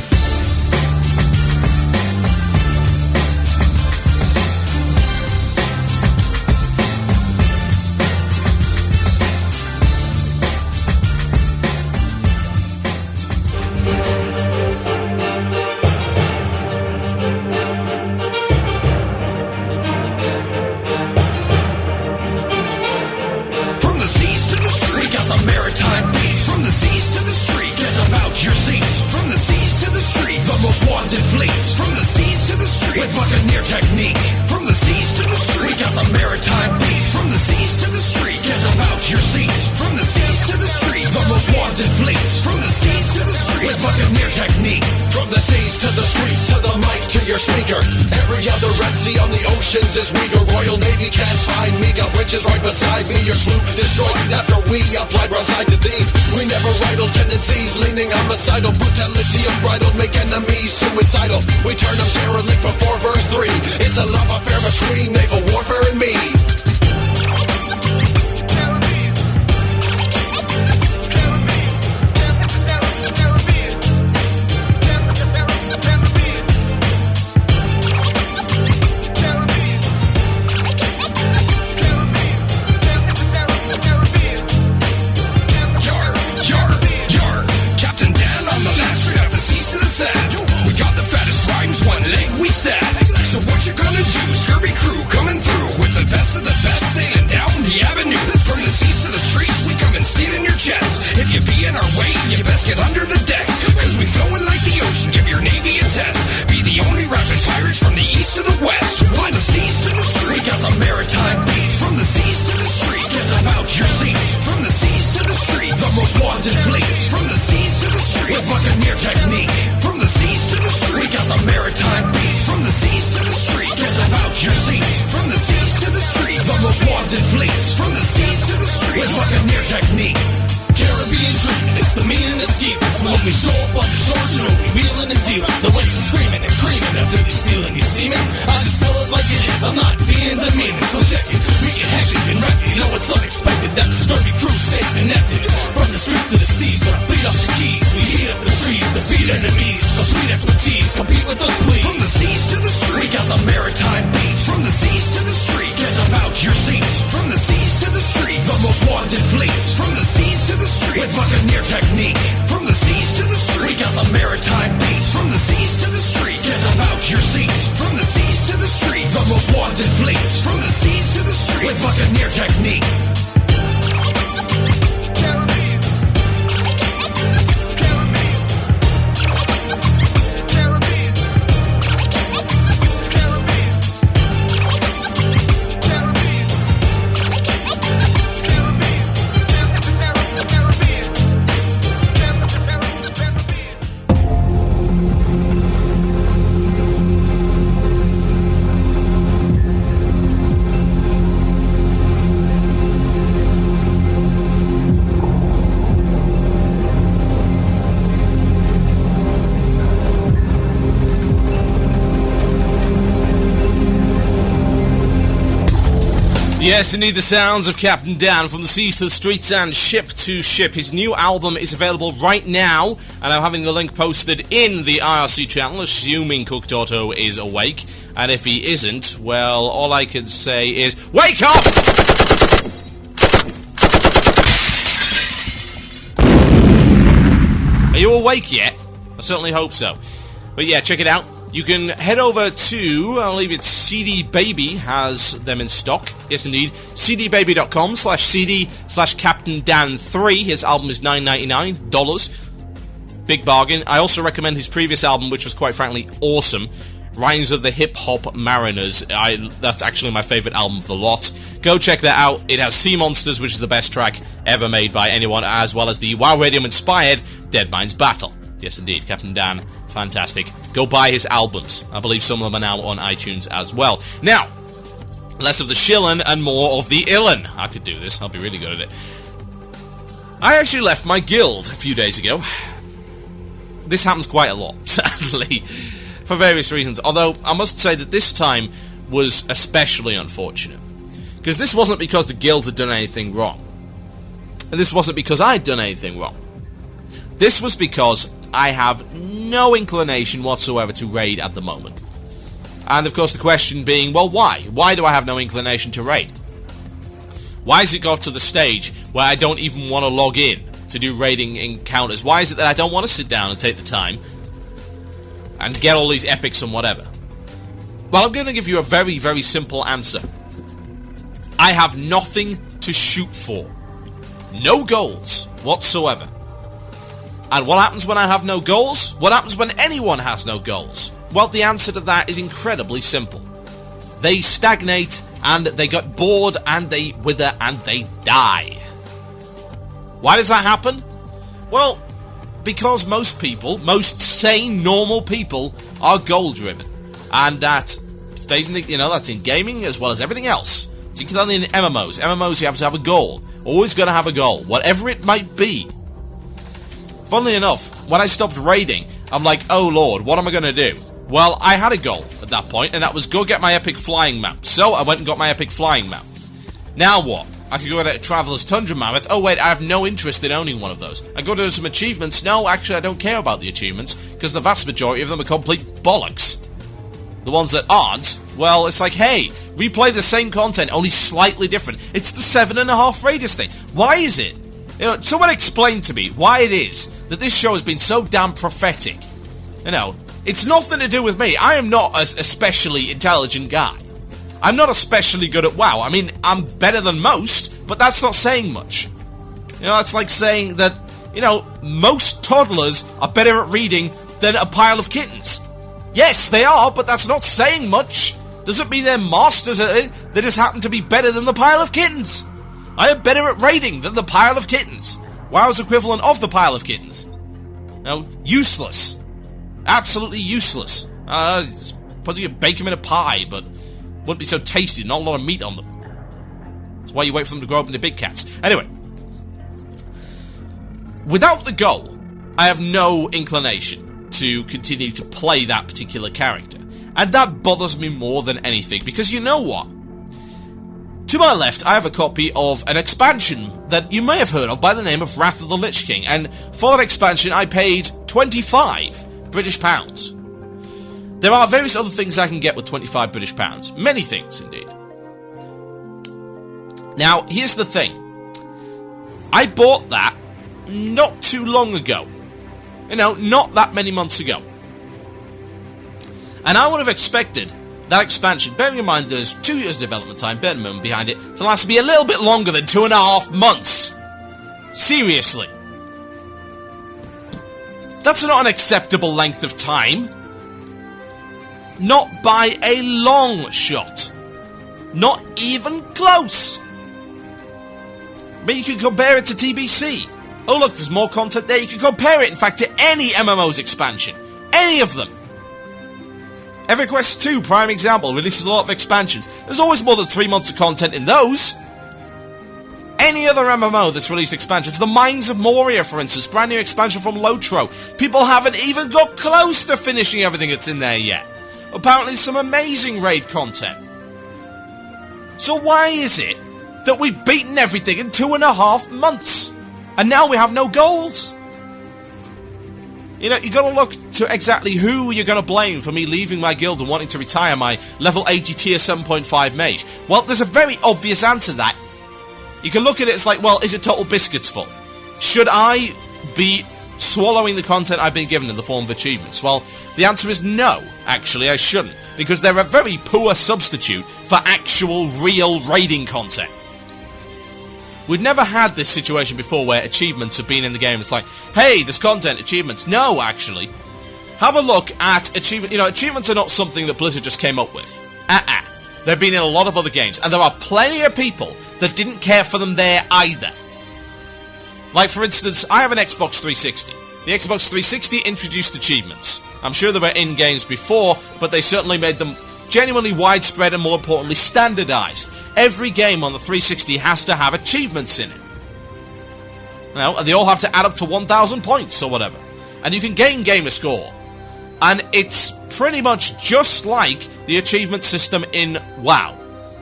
Technique. From the seas to the street, we got the maritime beat. From the seas to the street, get about your seat. From the seas to the street, the most wanted fleet. From the seas to the street, with buccaneer technique. From the seas to the streets, to the mic, to your speaker. Every other Red Sea on the oceans is weaker. Royal Navy can't find me. Got witches right beside me. Your sloop destroyed after we applied broadside to thee. We never idle tendencies, leaning homicidal. Brutality unbridled, make enemies suicidal. We turn them derelict before verse 3. It's a love affair between naval warfare and me. Captain Dan on the land, straight out the seas to the sand. We got the fattest rhymes, one leg we stand. So what you gonna do? Scurvy crew coming through with the best of the best, sailing down the avenue. From the seas to the streets, we come and steal in your chest. If you be in our way, you best get under the decks. Cause we flowing like the ocean, give your navy a test. Be the only rapid pirates from the east to the west. From the seas to the street, we got the maritime beat. From the seas to the street, get about your seat. From the seas to the street, the most wanted fleet. From the seas to the street, with buccaneer technique. From the seas to the street, we got the maritime beat. From the seas to the street, get about your seat. From the seas to the street, the most wanted fleet. From the seas to the street, with buccaneer technique. Caribbean dream, it's What's the meaning of scheming? So when we show up on the shores, you know we wheeling and dealing. The waits are screaming and creaming after they stealing your semen. I just tell it like it is, I'm not being demeaning. So check it, we get hectic and wreck it. You know it's unexpected that the scurvy crew stays connected. From the streets to the seas, but I bleed up the keys. We heat up the trees, defeat enemies. Complete expertise, compete with us please. From the seas to the street, we got the maritime beat. From the seas to the street, get about your seat. From the seas to the street, the most wanted fleet. From the seas to the street, with buccaneer technique. From the seas to the street, we got the maritime beat. From the seas to the street, get about your seat. From the seas to the street, the most wanted fleet. From the seas to the street, with buccaneer technique. Yes, indeed, the sounds of Captain Dan from the seas to the streets and ship to ship. His new album is available right now, and I'm having the link posted in the IRC channel, assuming Cooked Auto is awake. And if he isn't, well, all I can say is, wake up! Are you awake yet? I certainly hope so. But yeah, check it out. You can head over to, I believe it's CD Baby has them in stock. Yes, indeed. cdbaby.com/CD/Captain Dan 3. His album is $9.99. Big bargain. I also recommend his previous album, which was quite frankly awesome. Rhymes of the Hip Hop Mariners. That's actually my favorite album of the lot. Go check that out. It has Sea Monsters, which is the best track ever made by anyone, as well as the WoW Radio-inspired Dead Minds Battle. Yes, indeed. Captain Dan, fantastic. Go buy his albums. I believe some of them are now on iTunes as well. Now, less of the shillin' and more of the illin'. I could do this. I'll be really good at it. I actually left my guild a few days ago. This happens quite a lot, sadly, for various reasons. Although, I must say that this time was especially unfortunate. Because this wasn't because the guild had done anything wrong. And this wasn't because I'd done anything wrong. This was because I have no inclination whatsoever to raid at the moment. And of course the question being, well, why? Why do I have no inclination to raid? Why has it got to the stage where I don't even want to log in to do raiding encounters? Why is it that I don't want to sit down and take the time and get all these epics and whatever? Well, I'm going to give you a very, very simple answer. I have nothing to shoot for. No goals whatsoever. And what happens when I have no goals? What happens when anyone has no goals? Well, the answer to that is incredibly simple. They stagnate, and they get bored, and they wither, and they die. Why does that happen? Well, because most people, most sane, normal people, are goal-driven. And that stays in the, that's in gaming as well as everything else. Particularly in MMOs. MMOs, you have to have a goal. Always going to have a goal, whatever it might be. Funnily enough, when I stopped raiding, I'm like, oh lord, what am I going to do? Well, I had a goal at that point, and that was go get my epic flying mount. So I went and got my epic flying mount. Now what? I could go to Traveler's Tundra Mammoth. Oh wait, I have no interest in owning one of those. I go to some achievements. No, actually I don't care about the achievements, because the vast majority of them are complete bollocks. The ones that aren't, well, it's like, hey, replay the same content, only slightly different. It's the 7.5 Raiders thing. Why is it? Someone explain to me why it is that this show has been so damn prophetic. It's nothing to do with me. I am not an especially intelligent guy. I'm not especially good at WoW. I mean, I'm better than most, but that's not saying much. It's like saying that, most toddlers are better at reading than a pile of kittens. Yes, they are, but that's not saying much. Doesn't mean they're masters at it. They just happen to be better than the pile of kittens. I am better at raiding than the pile of kittens. WoW's equivalent of the pile of kittens. Useless. Absolutely useless. Suppose you could bake them in a pie, but wouldn't be so tasty. Not a lot of meat on them. That's why you wait for them to grow up into big cats. Anyway. without the goal, I have no inclination to continue to play that particular character. And that bothers me more than anything, because you know what? To my left, I have a copy of an expansion that you may have heard of by the name of Wrath of the Lich King, and for that expansion I paid 25 British pounds. There are various other things I can get with 25 British pounds. Many things, indeed. Now, here's the thing. I bought that not too long ago. You know, not that many months ago. And I would have expected that expansion, bearing in mind there's 2 years development time, bare minimum behind it, to last me a little bit longer than 2.5 months. Seriously. That's not an acceptable length of time. Not by a long shot. Not even close. I mean, you can compare it to TBC. Oh look, there's more content there. You can compare it, in fact, to any MMO's expansion. Any of them. EverQuest 2, prime example, releases a lot of expansions. There's always more than 3 months of content in those. Any other MMO that's released expansions, the Mines of Moria, for instance, brand new expansion from Lotro. People haven't even got close to finishing everything that's in there yet. Apparently some amazing raid content. So why is it that we've beaten everything in 2.5 months? And now we have no goals? You know, you gotta look to exactly who you're gonna blame for me leaving my guild and wanting to retire my level 80 tier 7.5 mage. Well, there's a very obvious answer to that. You can look at it, it's like, well, is it TotalBiscuit's fault? Should I be swallowing the content I've been given in the form of achievements? Well, the answer is no, actually, I shouldn't. Because they're a very poor substitute for actual, real raiding content. We've never had this situation before where achievements have been in the game. It's like, hey, there's content, achievements. No, actually. Have a look at achievements. You know, achievements are not something that Blizzard just came up with. They've been in a lot of other games. And there are plenty of people that didn't care for them there either. Like, for instance, I have an Xbox 360. The Xbox 360 introduced achievements. I'm sure they were in games before, but they certainly made them genuinely widespread and, more importantly, standardized. Every game on the 360 has to have achievements in it. Now, and they all have to add up to 1,000 points or whatever. And you can gain gamer score. And it's pretty much just like the achievement system in WoW.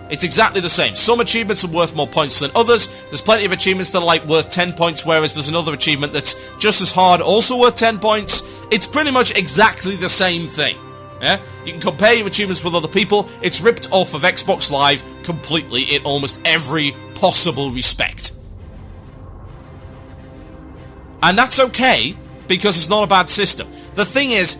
It's exactly the same. Some achievements are worth more points than others. There's plenty of achievements that are like worth 10 points, whereas there's another achievement that's just as hard, also worth 10 points. It's pretty much exactly the same thing. Yeah? You can compare your achievements with other people. It's ripped off of Xbox Live completely in almost every possible respect. And that's okay, because it's not a bad system. The thing is,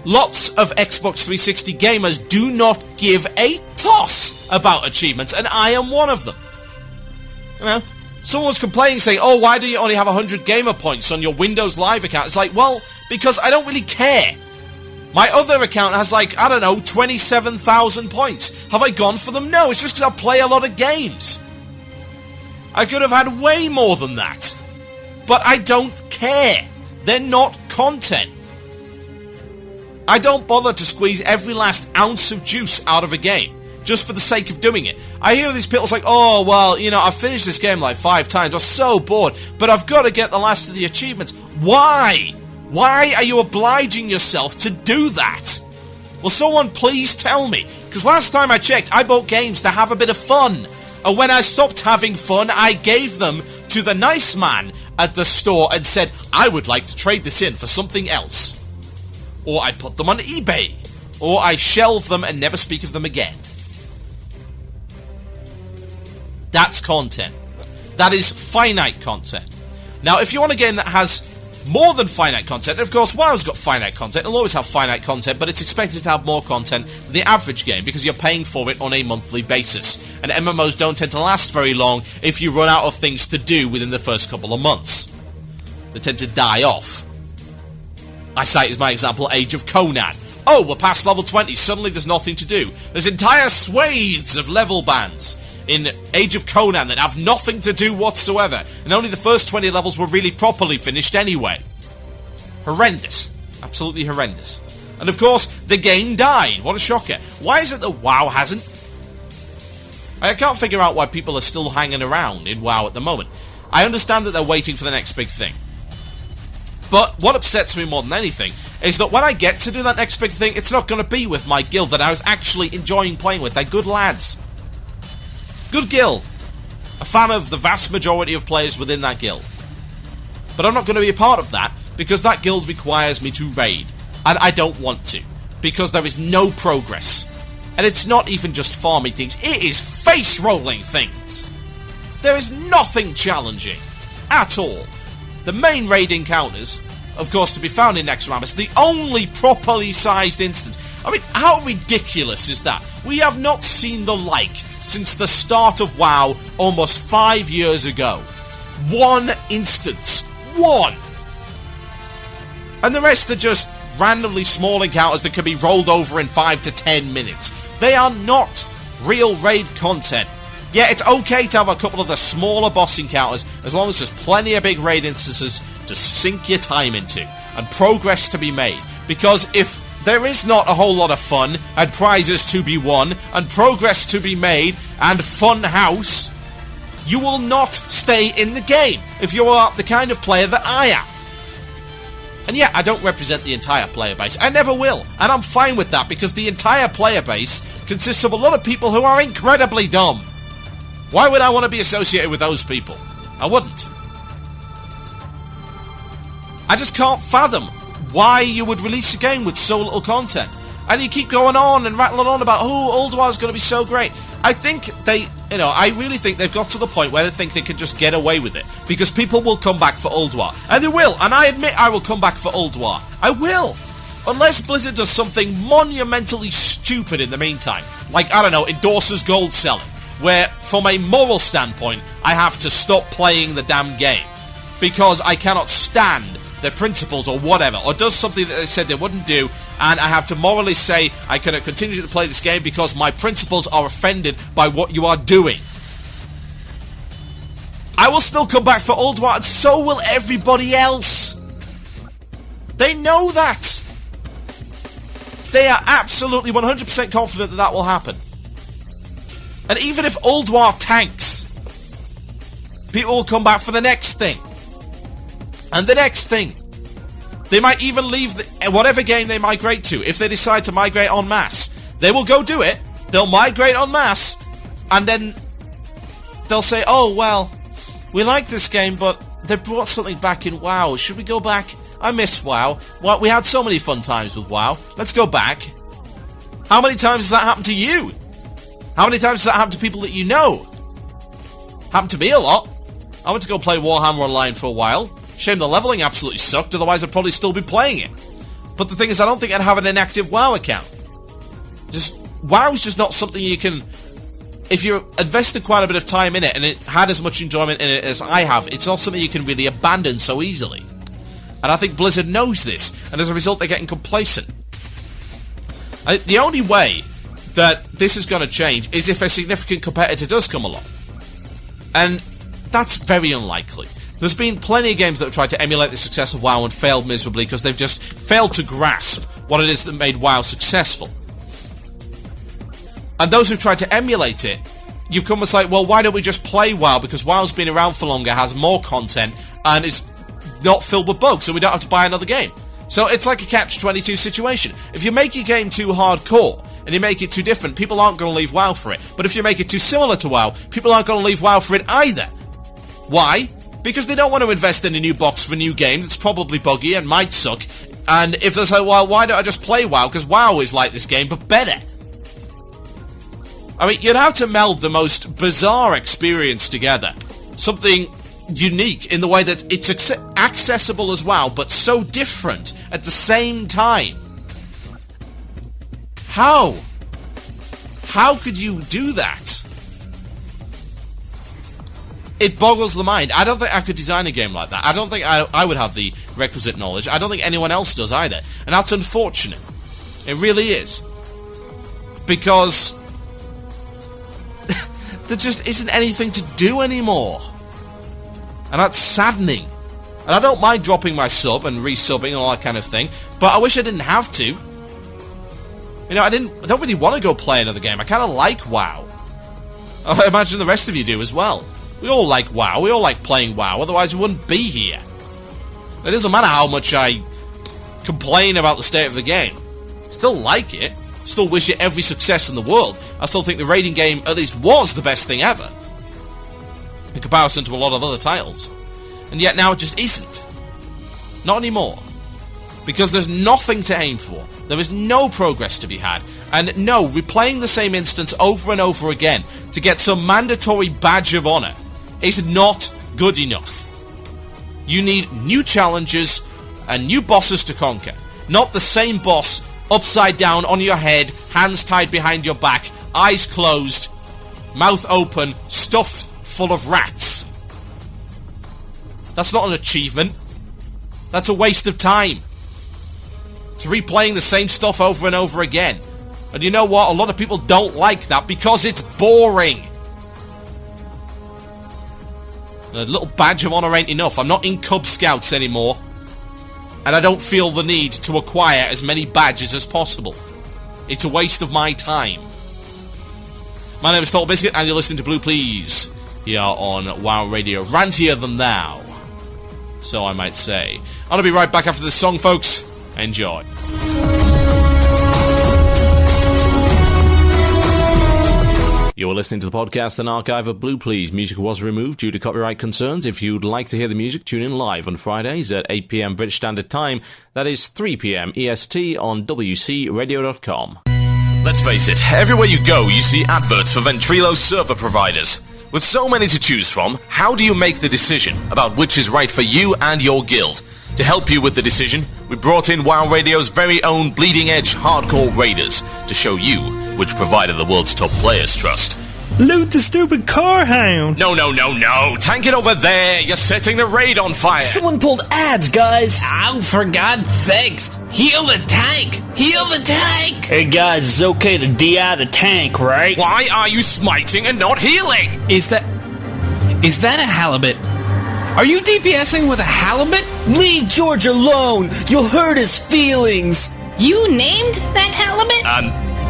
lots of Xbox 360 gamers do not give a toss about achievements, and I am one of them. You know, someone's complaining saying, oh, why do you only have 100 gamer points on your Windows Live account? It's like, well, because I don't really care. My other account has like, I don't know, 27,000 points. Have I gone for them? No, it's just because I play a lot of games. I could have had way more than that. But I don't care. They're not content. I don't bother to squeeze every last ounce of juice out of a game, just for the sake of doing it. I hear these people like, oh, well, you know, I've finished this game like 5 times, I'm so bored, but I've got to get the last of the achievements. Why? Why are you obliging yourself to do that? Will someone please tell me? Because last time I checked, I bought games to have a bit of fun. And when I stopped having fun, I gave them to the nice man at the store and said, I would like to trade this in for something else. Or I put them on eBay. Or I shelve them and never speak of them again. That's content. That is finite content. Now, if you want a game that has more than finite content, and of course WoW's got finite content, it'll always have finite content, but it's expected to have more content than the average game, because you're paying for it on a monthly basis. And MMOs don't tend to last very long if you run out of things to do within the first couple of months. They tend to die off. I cite as my example Age of Conan. Oh, we're past level 20, suddenly there's nothing to do. There's entire swathes of level bands in Age of Conan that have nothing to do whatsoever, and only the first 20 levels were really properly finished anyway. Horrendous. Absolutely horrendous. And of course, the game died. What a shocker. Why is it that WoW hasn't? I can't figure out why people are still hanging around in WoW at the moment. I understand that they're waiting for the next big thing. But what upsets me more than anything is that when I get to do that next big thing, it's not going to be with my guild that I was actually enjoying playing with. They're good lads. Good guild. A fan of the vast majority of players within that guild. But I'm not going to be a part of that because that guild requires me to raid. And I don't want to. Because there is no progress. And it's not even just farming things. It is face-rolling things. There is nothing challenging. At all. The main raid encounters, of course, to be found in Nexramus, the only properly sized instance. I mean, how ridiculous is that? We have not seen the like since the start of WoW almost 5 years ago. One instance. One! And the rest are just randomly small encounters that can be rolled over in 5 to 10 minutes. They are not real raid content. Yeah, it's okay to have a couple of the smaller boss encounters as long as there's plenty of big raid instances to sink your time into and progress to be made. Because if there is not a whole lot of fun and prizes to be won and progress to be made and fun house, you will not stay in the game if you are the kind of player that I am. And yeah, I don't represent the entire player base. I never will. And I'm fine with that because the entire player base consists of a lot of people who are incredibly dumb. Why would I want to be associated with those people? I wouldn't. I just can't fathom why you would release a game with so little content. And you keep going on and rattling on about, oh, Ulduar's going to be so great. I think I really think they've got to the point where they think they can just get away with it. Because people will come back for Ulduar. And they will. And I admit I will come back for Ulduar. I will. Unless Blizzard does something monumentally stupid in the meantime. Like, I don't know, endorses gold selling. Where, from a moral standpoint, I have to stop playing the damn game. Because I cannot stand their principles or whatever. Or does something that they said they wouldn't do. And I have to morally say I cannot continue to play this game because my principles are offended by what you are doing. I will still come back for Ulduar and so will everybody else. They know that. They are absolutely 100% confident that that will happen. And even if Ulduar tanks, people will come back for the next thing. And the next thing. They might even leave whatever game they migrate to. If they decide to migrate en masse, they will go do it. They'll migrate en masse. And then they'll say, oh, well, we like this game, but they brought something back in WoW. Should we go back? I miss WoW. Well, we had so many fun times with WoW. Let's go back. How many times has that happened to you? How many times has that happened to people that you know? Happened to me a lot. I went to go play Warhammer Online for a while. Shame the leveling absolutely sucked, otherwise I'd probably still be playing it. But the thing is, I don't think I'd have an inactive WoW account. WoW's just not something you can... If you're invested quite a bit of time in it, and it had as much enjoyment in it as I have, it's not something you can really abandon so easily. And I think Blizzard knows this, and as a result they're getting complacent. The only way that this is going to change is if a significant competitor does come along. And that's very unlikely. There's been plenty of games that have tried to emulate the success of WoW and failed miserably because they've just failed to grasp what it is that made WoW successful. And those who've tried to emulate it, you've come and say, well, why don't we just play WoW? Because WoW's been around for longer, has more content, and is not filled with bugs, so we don't have to buy another game. So it's like a catch-22 situation. If you make your game too hardcore, and you make it too different, people aren't going to leave WoW for it. But if you make it too similar to WoW, people aren't going to leave WoW for it either. Why? Because they don't want to invest in a new box for a new game that's probably buggy and might suck. And if they say, well, why don't I just play WoW? Because WoW is like this game, but better. I mean, you'd have to meld the most bizarre experience together. Something unique in the way that it's accessible as WoW, but so different at the same time. How? How could you do that? It boggles the mind. I don't think I could design a game like that. I don't think I would have the requisite knowledge. I don't think anyone else does either. And that's unfortunate. It really is. Because there just isn't anything to do anymore. And that's saddening. And I don't mind dropping my sub and resubbing and all that kind of thing, but I wish I didn't have to. You know, I don't really want to go play another game. I kind of like WoW. I imagine the rest of you do as well. We all like WoW. We all like playing WoW. Otherwise, we wouldn't be here. It doesn't matter how much I complain about the state of the game. Still like it. Still wish it every success in the world. I still think the raiding game at least was the best thing ever, in comparison to a lot of other titles. And yet now it just isn't. Not anymore. Because there's nothing to aim for. There is no progress to be had. And no, replaying the same instance over and over again to get some mandatory badge of honor is not good enough. You need new challenges and new bosses to conquer. Not the same boss upside down on your head, hands tied behind your back, eyes closed, mouth open, stuffed full of rats. That's not an achievement. That's a waste of time. It's replaying the same stuff over and over again. And you know what? A lot of people don't like that because it's boring. A little badge of honor ain't enough. I'm not in Cub Scouts anymore. And I don't feel the need to acquire as many badges as possible. It's a waste of my time. My name is TotalBiscuit, and you're listening to Blue Plz here on WoW Radio. Rantier than thou, so I might say. I'll be right back after this song, folks. Enjoy. You're listening to the podcast and archive of Blue Plz. Music was removed due to copyright concerns. If you'd like to hear the music, tune in live on Fridays at 8 p.m. British Standard Time. That is 3 p.m. EST on WCRadio.com. Let's face it, everywhere you go, you see adverts for Ventrilo server providers. With so many to choose from, how do you make the decision about which is right for you and your guild? To help you with the decision, we brought in WoW Radio's very own bleeding-edge hardcore raiders to show you which provider the world's top players trust. Loot the stupid car hound! No. Tank it over there. You're setting the raid on fire. Someone pulled ads, guys. Oh, for God's sakes. Heal the tank. Heal the tank. Hey, guys, it's okay to DI the tank, right? Why are you smiting and not healing? Is that a halibut? Are you DPSing with a halibut? Leave George alone. You'll hurt his feelings. You named that halibut?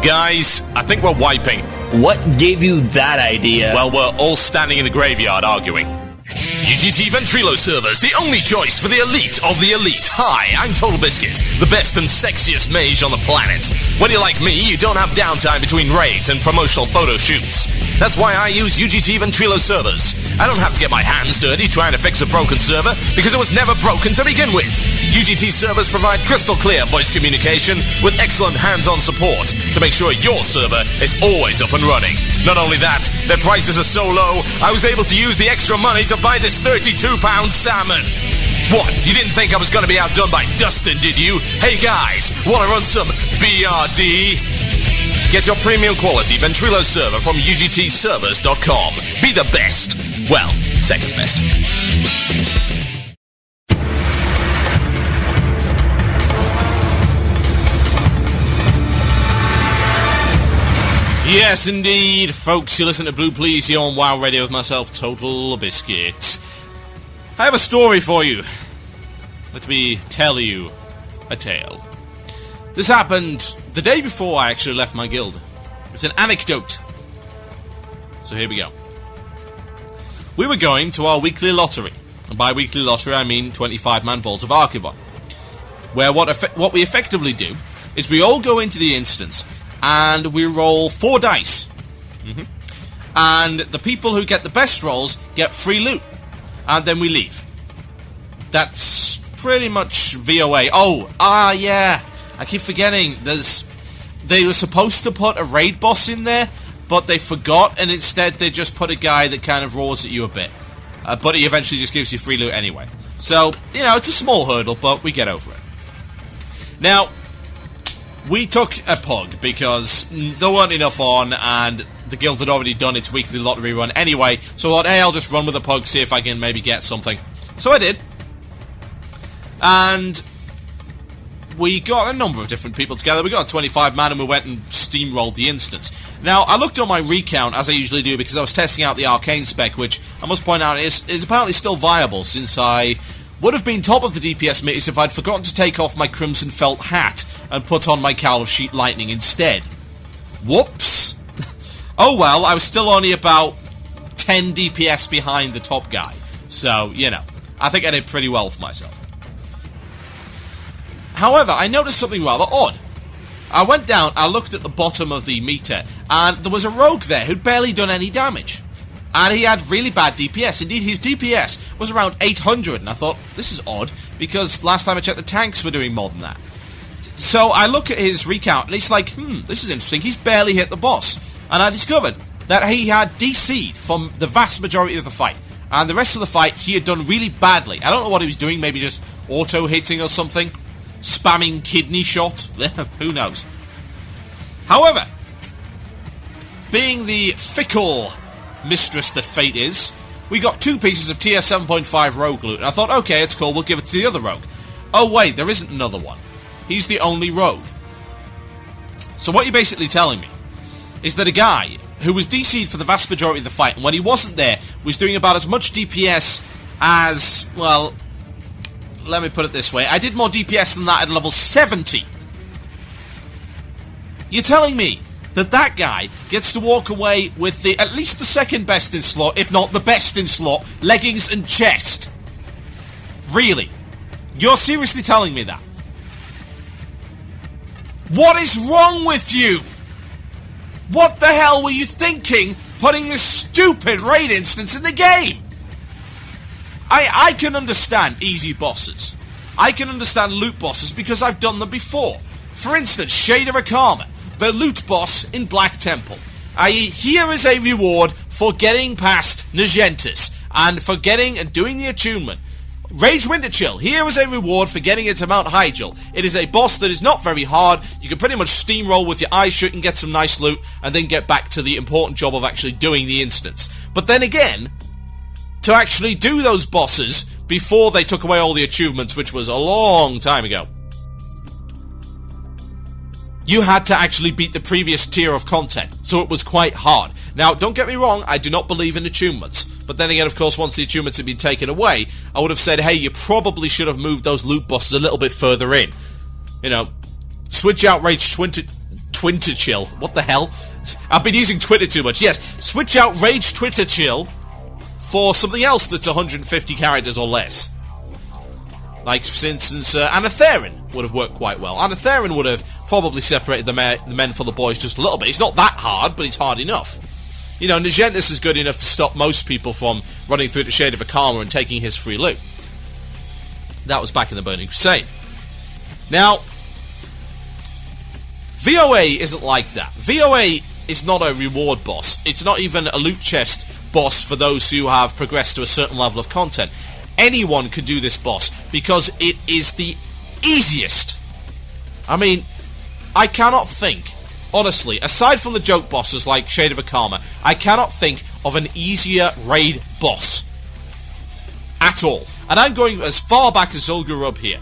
Guys, I think we're wiping. What gave you that idea? Well, we're all standing in the graveyard arguing. UGT Ventrilo servers, the only choice for the elite of the elite. Hi, I'm TotalBiscuit, the best and sexiest mage on the planet. When you're like me, you don't have downtime between raids and promotional photo shoots. That's why I use UGT Ventrilo servers. I don't have to get my hands dirty trying to fix a broken server because it was never broken to begin with. UGT servers provide crystal clear voice communication with excellent hands-on support to make sure your server is always up and running. Not only that, their prices are so low, I was able to use the extra money to buy this £32 salmon. What? You didn't think I was going to be outdone by Dustin, did you? Hey guys, want to run some BRD? Get your premium quality Ventrilo server from UGTservers.com. Be the best. Well, second best. Yes, indeed, folks. You listen to Blue Plz here on WoW Radio with myself, TotalBiscuit. I have a story for you. Let me tell you a tale. This happened the day before I actually left my guild. It's an anecdote. So here we go. We were going to our weekly lottery. And by weekly lottery, I mean 25-man Vault of Archivon. Where what we effectively do is we all go into the instance and we roll 4 dice. And the people who get the best rolls get free loot. And then we leave. That's pretty much VOA. Yeah. I keep forgetting. They were supposed to put a raid boss in there, but they forgot, and instead they just put a guy that kind of roars at you a bit. But he eventually just gives you free loot anyway. So, it's a small hurdle, but we get over it. Now, we took a pug because there weren't enough on, and the guild had already done its weekly lottery run anyway, so I thought, hey, I'll just run with a pug, see if I can maybe get something. So I did. And we got a number of different people together. We got a 25-man and we went and steamrolled the instance. Now, I looked on my recount, as I usually do, because I was testing out the Arcane spec, which I must point out is apparently still viable, since I would have been top of the DPS mix if I'd forgotten to take off my crimson felt hat and put on my cowl of sheet lightning instead. Whoops! Oh well, I was still only about 10 DPS behind the top guy. So, I think I did pretty well for myself. However, I noticed something rather odd. I went down, I looked at the bottom of the meter, and there was a rogue there who'd barely done any damage. And he had really bad DPS. Indeed, his DPS was around 800, and I thought, this is odd, because last time I checked, the tanks were doing more than that. So I look at his recount, and it's like, this is interesting, he's barely hit the boss. And I discovered that he had DC'd from the vast majority of the fight. And the rest of the fight, he had done really badly. I don't know what he was doing, maybe just auto-hitting or something. Spamming kidney shot. Who knows? However, being the fickle mistress that fate is, we got 2 pieces of tier 7.5 rogue loot, and I thought, okay, it's cool, we'll give it to the other rogue. Oh wait, there isn't another one. He's the only rogue. So what you're basically telling me is that a guy who was DC'd for the vast majority of the fight, and when he wasn't there, was doing about as much DPS as, well, let me put it this way, I did more DPS than that at level 70. You're telling me that that guy gets to walk away with at least the second best in slot, if not the best in slot, leggings and chest? Really? You're seriously telling me that? What is wrong with you? What the hell were you thinking putting this stupid raid instance in the game? I can understand easy bosses. I can understand loot bosses because I've done them before. For instance, Shade of Akama, the loot boss in Black Temple. I.e., here is a reward for getting past Nagentis and for getting and doing the attunement. Rage Winter Chill, here is a reward for getting it to Mount Hyjal. It is a boss that is not very hard. You can pretty much steamroll with your eyes shut and get some nice loot and then get back to the important job of actually doing the instance. But then again, to actually do those bosses before they took away all the achievements, which was a long time ago, you had to actually beat the previous tier of content, so it was quite hard. Now, don't get me wrong, I do not believe in achievements, but then again, of course, once the achievements had been taken away, I would have said, hey, you probably should have moved those loot bosses a little bit further in. You know, switch out Rage Twitter Chill. What the hell? I've been using Twitter too much. Yes, switch out Rage Twitter Chill for something else that's 150 characters or less. Like, for instance, Anatherin would have worked quite well. Anatherin would have probably separated the men from the boys just a little bit. It's not that hard, but it's hard enough. You know, Nagentis is good enough to stop most people from running through the Shade of Akama and taking his free loot. That was back in the Burning Crusade. Now, VOA isn't like that. VOA is not a reward boss. It's not even a loot chest boss for those who have progressed to a certain level of content. Anyone could do this boss because it is the easiest. I mean, I cannot think, honestly, aside from the joke bosses like Shade of Akama, I cannot think of an easier raid boss at all. And I'm going as far back as Zul'Gurub here.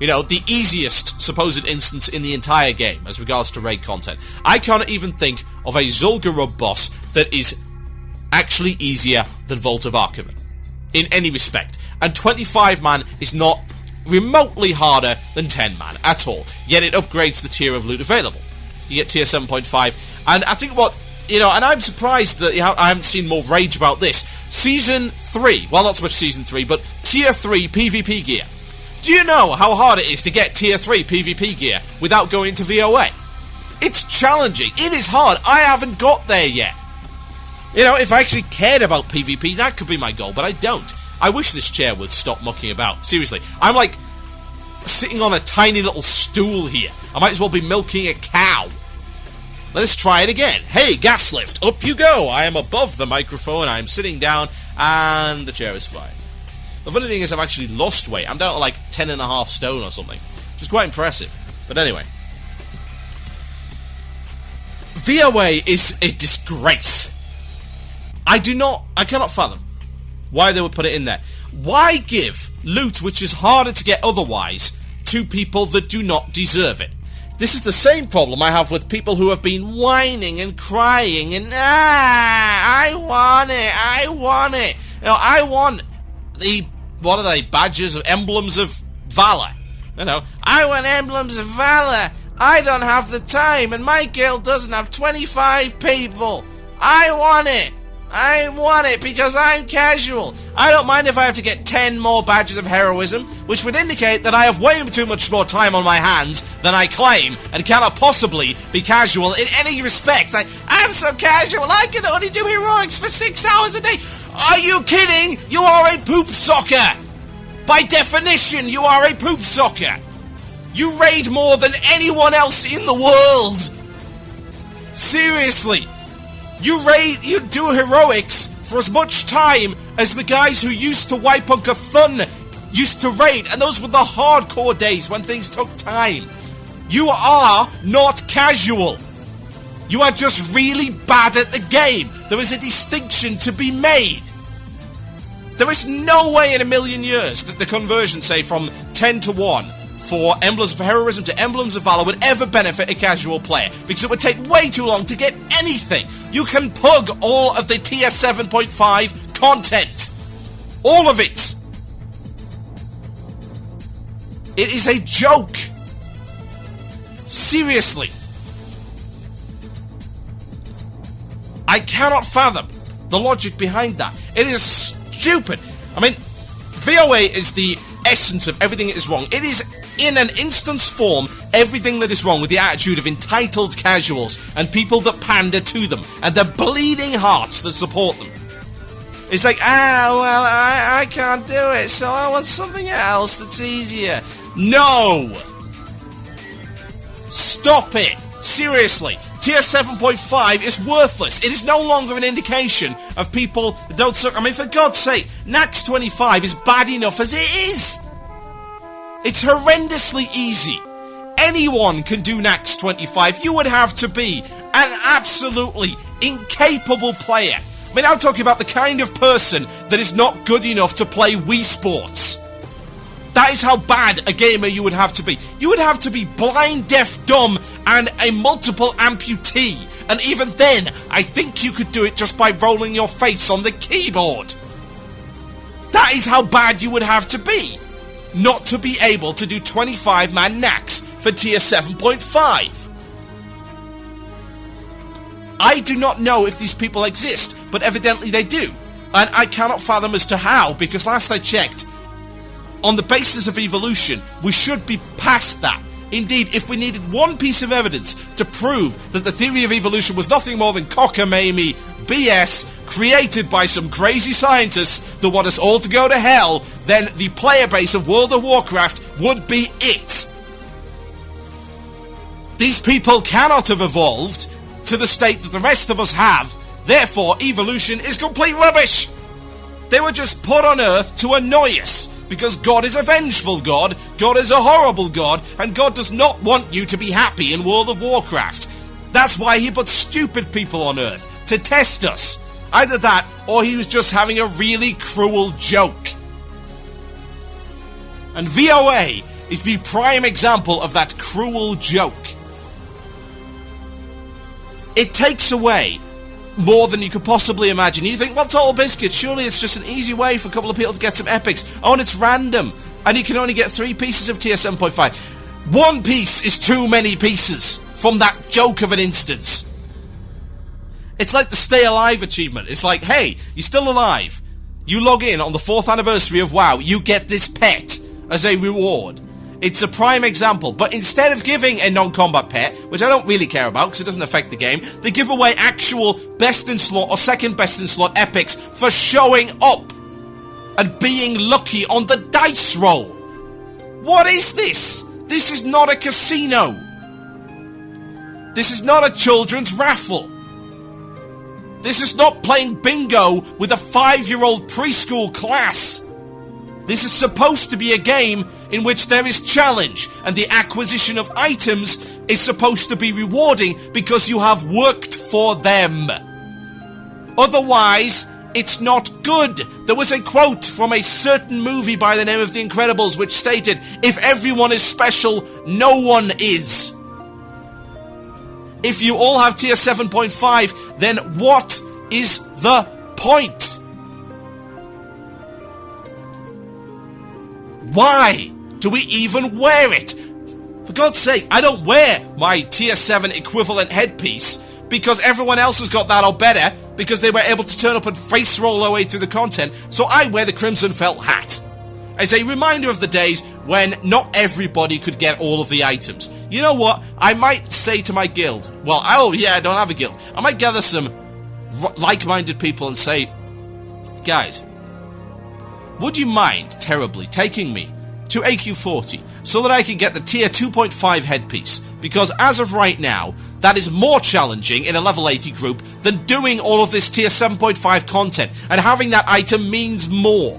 You know, the easiest supposed instance in the entire game as regards to raid content. I cannot even think of a Zul'Gurub boss that is actually easier than Vault of Arcanist in any respect. And 25-man is not remotely harder than 10-man at all. Yet it upgrades the tier of loot available. You get tier 7.5. And I think what, you know, and I'm surprised that I haven't seen more rage about this. Season 3, well, not so much Season 3, but Tier 3 PvP gear. Do you know how hard it is to get Tier 3 PvP gear without going to VOA? It's challenging. It is hard. I haven't got there yet. You know, if I actually cared about PvP, that could be my goal, but I don't. I wish this chair would stop mucking about. Seriously. I'm like sitting on a tiny little stool here. I might as well be milking a cow. Let's try it again. Hey, gas lift, up you go. I am above the microphone, I am sitting down, and the chair is fine. The funny thing is I've actually lost weight. I'm down to like 10.5 stone or something, which is quite impressive. But anyway. VOA is a disgrace. I cannot fathom why they would put it in there. Why give loot which is harder to get otherwise to people that do not deserve it? This is the same problem I have with people who have been whining and crying and, I want it. You know, I want the, what are they, badges of emblems of valor. You know, I want emblems of valor. I don't have the time and my guild doesn't have 25 people. I want it. I want it because I'm casual. I don't mind if I have to get 10 more badges of heroism, which would indicate that I have way too much more time on my hands than I claim, and cannot possibly be casual in any respect. I'm so casual, I can only do heroics for 6 hours a day. Are you kidding? You are a poop socker. By definition, you are a poop socker. You raid more than anyone else in the world. Seriously. You do heroics for as much time as the guys who used to wipe on Cthulhu used to raid, and those were the hardcore days when things took time. You are not casual. You are just really bad at the game. There is a distinction to be made. There is no way in a million years that the conversion, say, from 10 to 1 for Emblems of Heroism to Emblems of Valor would ever benefit a casual player, because it would take way too long to get anything. You can pug all of the tier 7.5 content. All of it. It is a joke. Seriously. I cannot fathom the logic behind that. It is stupid. I mean, VOA is the essence of everything that is wrong. It is, in an instance form, everything that is wrong with the attitude of entitled casuals and people that pander to them and the bleeding hearts that support them. It's like, I can't do it, so I want something else that's easier. No! Stop it! Seriously. Tier 7.5 is worthless. It is no longer an indication of people that don't suck. I mean, for God's sake, Nax 25 is bad enough as it is. It's horrendously easy. Anyone can do Nax 25. You would have to be an absolutely incapable player. I mean, I'm talking about the kind of person that is not good enough to play Wii Sports. That is how bad a gamer you would have to be. You would have to be blind, deaf, dumb, and a multiple amputee. And even then, I think you could do it just by rolling your face on the keyboard. That is how bad you would have to be, not to be able to do 25-man Nax for tier 7.5. I do not know if these people exist, but evidently they do. And I cannot fathom as to how, because last I checked, on the basis of evolution, we should be past that. Indeed, if we needed one piece of evidence to prove that the theory of evolution was nothing more than cockamamie BS created by some crazy scientists that want us all to go to hell, then the player base of World of Warcraft would be it. These people cannot have evolved to the state that the rest of us have, therefore evolution is complete rubbish. They were just put on Earth to annoy us. Because God is a vengeful God, God is a horrible God, and God does not want you to be happy in World of Warcraft. That's why he put stupid people on Earth, to test us. Either that, or he was just having a really cruel joke. And VOA is the prime example of that cruel joke. It takes away more than you could possibly imagine. You think, well, TotalBiscuit, surely it's just an easy way for a couple of people to get some epics. Oh, and it's random. And you can only get 3 pieces of tier 7.5. 1 piece is too many pieces from that joke of an instance. It's like the Stay Alive achievement. It's like, hey, you're still alive. You log in on the 4th anniversary of WoW. You get this pet as a reward. It's a prime example, but instead of giving a non-combat pet, which I don't really care about because it doesn't affect the game, they give away actual best-in-slot or second-best-in-slot epics for showing up and being lucky on the dice roll. What is this? This is not a casino. This is not a children's raffle. This is not playing bingo with a 5-year-old preschool class. This is supposed to be a game in which there is challenge, and the acquisition of items is supposed to be rewarding because you have worked for them. Otherwise, it's not good. There was a quote from a certain movie by the name of The Incredibles which stated, if everyone is special, no one is. If you all have tier 7.5, then what is the point? Why do we even wear it? For God's sake, I don't wear my tier 7 equivalent headpiece because everyone else has got that or better, because they were able to turn up and face roll their way through the content, so I wear the crimson felt hat. As a reminder of the days when not everybody could get all of the items. You know what? I might say to my guild, I don't have a guild. I might gather some like-minded people and say, guys, would you mind terribly taking me to AQ40 so that I can get the tier 2.5 headpiece? Because as of right now, that is more challenging in a level 80 group than doing all of this tier 7.5 content, and having that item means more.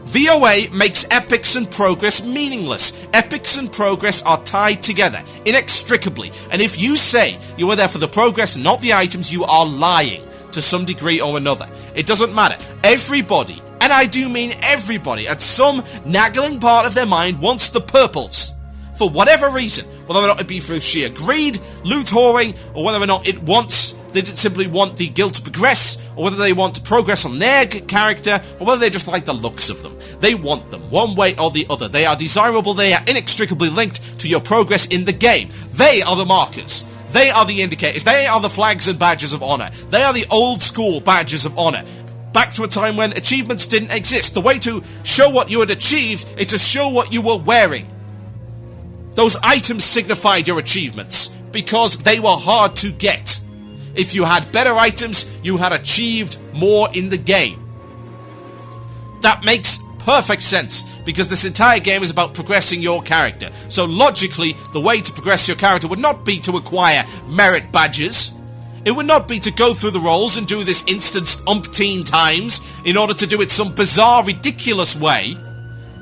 VOA makes epics and progress meaningless. Epics and progress are tied together inextricably, and if you say you are there for the progress, not the items, you are lying to some degree or another. It doesn't matter. Everybody, and I do mean everybody, at some nagging part of their mind wants the purples. For whatever reason, whether or not it be through sheer greed, loot whoring, or whether or not they simply want the guild to progress, or whether they want to progress on their character, or whether they just like the looks of them. They want them, one way or the other. They are desirable, they are inextricably linked to your progress in the game. They are the markers. They are the indicators. They are the flags and badges of honor. They are the old school badges of honor. Back to a time when achievements didn't exist. The way to show what you had achieved is to show what you were wearing. Those items signified your achievements, because they were hard to get. If you had better items, you had achieved more in the game. That makes perfect sense, because this entire game is about progressing your character. So logically, the way to progress your character would not be to acquire merit badges. It would not be to go through the roles and do this instance umpteen times in order to do it some bizarre, ridiculous way,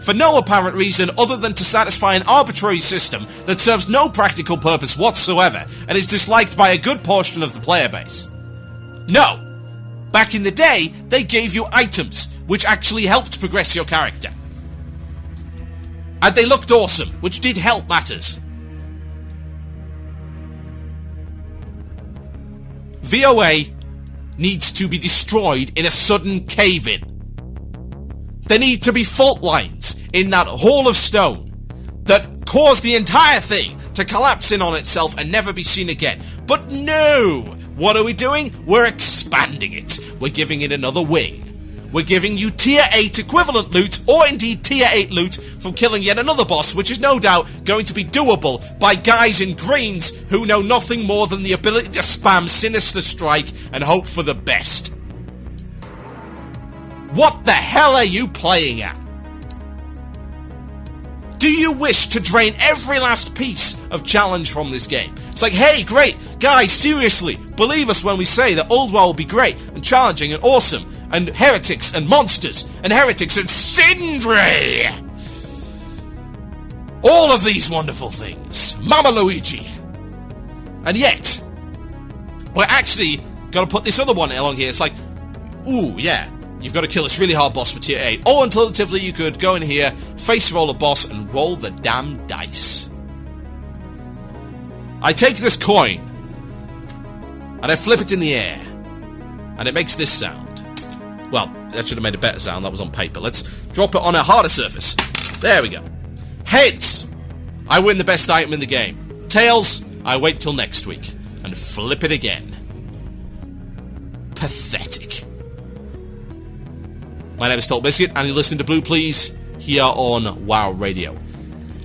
for no apparent reason other than to satisfy an arbitrary system that serves no practical purpose whatsoever and is disliked by a good portion of the player base. No! Back in the day, they gave you items, which actually helped progress your character. And they looked awesome, which did help matters. VOA needs to be destroyed in a sudden cave-in. There need to be fault lines in that hall of stone that cause the entire thing to collapse in on itself and never be seen again. But no! What are we doing? We're expanding it. We're giving it another wing. We're giving you tier 8 equivalent loot, or indeed tier 8 loot from killing yet another boss, which is no doubt going to be doable by guys in greens who know nothing more than the ability to spam Sinister Strike and hope for the best. What the hell are you playing at? Do you wish to drain every last piece of challenge from this game? It's like, hey, great, guys, seriously, believe us when we say that Old WoW will be great and challenging and awesome, and heretics and monsters and heretics and Sindri! All of these wonderful things. Mama Luigi! And yet, we're actually going to put this other one along here. It's like, ooh, yeah. You've got to kill this really hard boss for tier 8. Or alternatively, you could go in here, face roll a boss, and roll the damn dice. I take this coin, and I flip it in the air, and it makes this sound. Well, that should have made a better sound. That was on paper. Let's drop it on a harder surface. There we go. Heads, I win the best item in the game. Tails, I wait till next week, and flip it again. Pathetic. My name is TotalBiscuit, and you're listening to Blue Plz here on WoW Radio.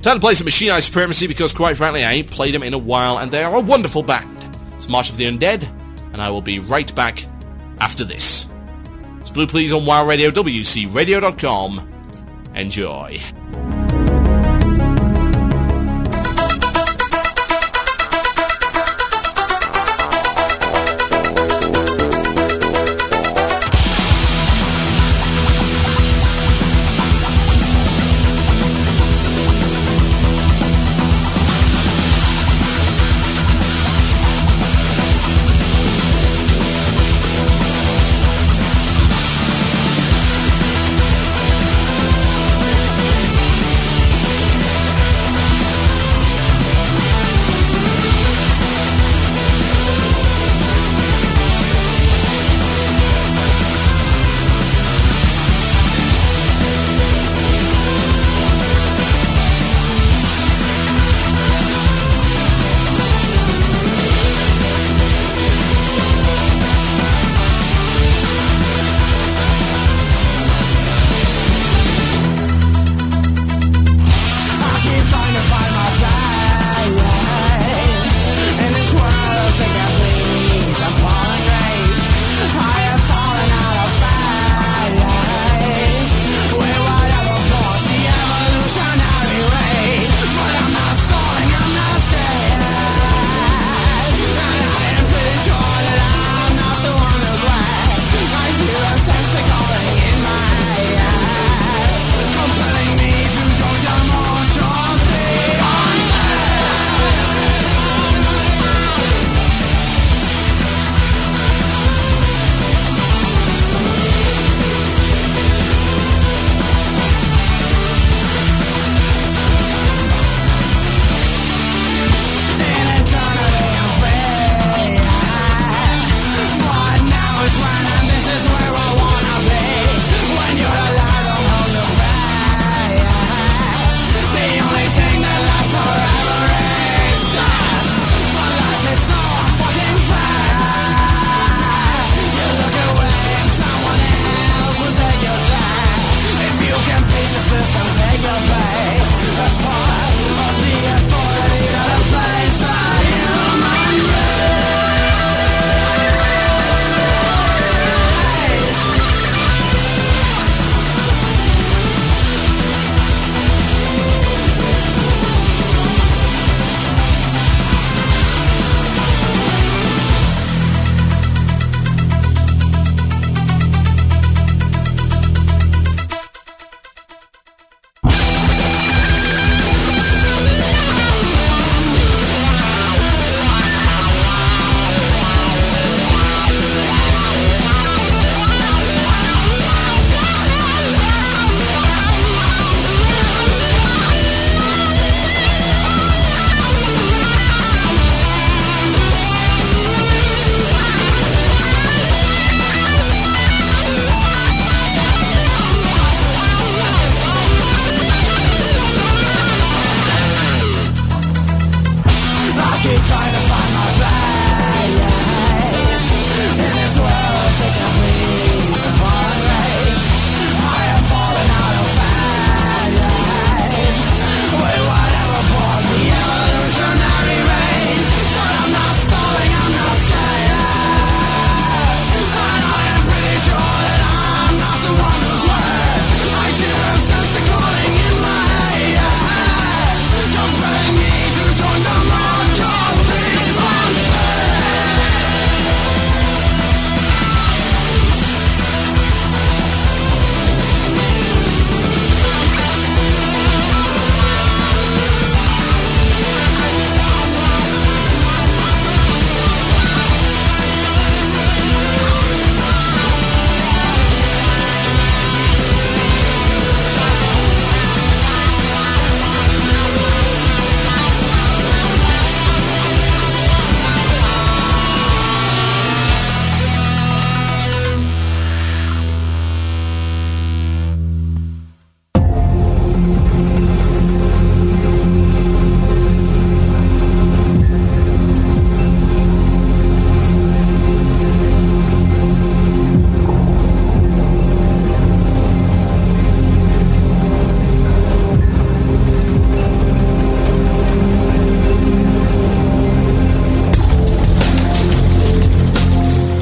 Time to play some Machine Eye Supremacy, because quite frankly I ain't played them in a while, and they are a wonderful band. It's March of the Undead, and I will be right back after this. It's Blue Plz on WoW Radio, WCRadio.com. Enjoy.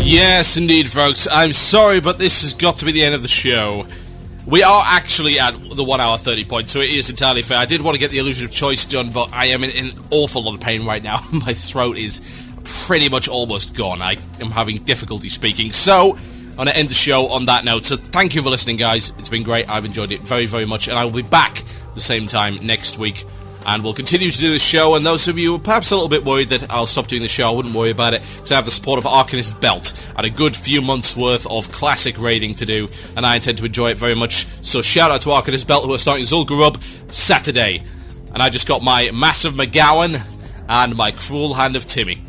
Yes, indeed, folks. I'm sorry, but this has got to be the end of the show. We are actually at the 1 hour 30 point, so it is entirely fair. I did want to get the illusion of choice done, but I am in an awful lot of pain right now. My throat is pretty much almost gone. I am having difficulty speaking, so I'm going to end the show on that note. So thank you for listening, guys. It's been great. I've enjoyed it very, very much, and I will be back the same time next week. And we'll continue to do this show, and those of you who are perhaps a little bit worried that I'll stop doing the show, I wouldn't worry about it, because I have the support of Arcanist Belt, and a good few months' worth of classic raiding to do, and I intend to enjoy it very much. So shout out to Arcanist Belt, who are starting Zul'Gurub Saturday. And I just got my Massive McGowan and my Cruel Hand of Timmy.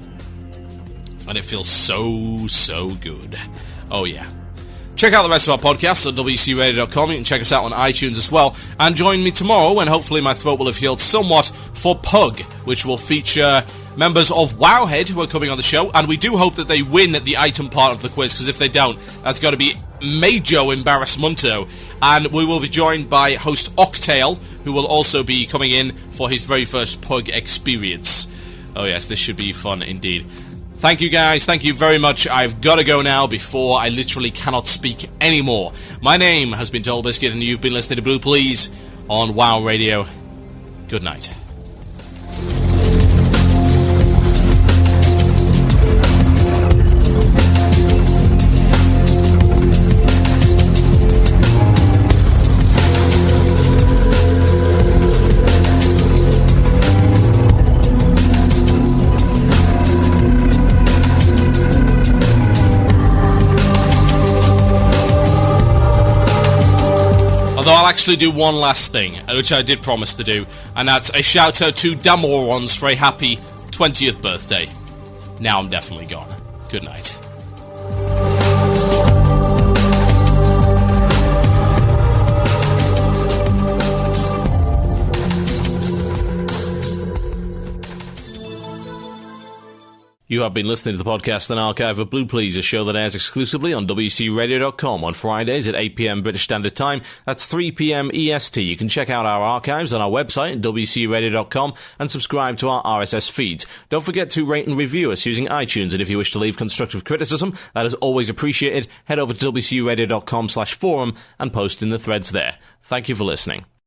And it feels so, so good. Oh yeah. Check out the rest of our podcasts at WCRadio.com. You can check us out on iTunes as well. And join me tomorrow when hopefully my throat will have healed somewhat for Pug, which will feature members of Wowhead who are coming on the show. And we do hope that they win the item part of the quiz, because if they don't, that's going to be major embarrassmento. And we will be joined by host Octale, who will also be coming in for his very first Pug experience. Oh yes, this should be fun indeed. Thank you guys, thank you very much. I've got to go now before I literally cannot speak anymore. My name has been TotalBiscuit, and you've been listening to Blue Plz on WoW Radio. Good night. I'll actually do one last thing, which I did promise to do, and that's a shout out to Damorons for a happy 20th birthday. Now I'm definitely gone. Good night. You have been listening to the podcast and archive of Blue Plz, a show that airs exclusively on WCRadio.com on Fridays at 8 p.m. British Standard Time. That's 3 p.m. EST. You can check out our archives on our website at WCRadio.com and subscribe to our RSS feeds. Don't forget to rate and review us using iTunes, and if you wish to leave constructive criticism, that is always appreciated. Head over to WCRadio.com/forum and post in the threads there. Thank you for listening.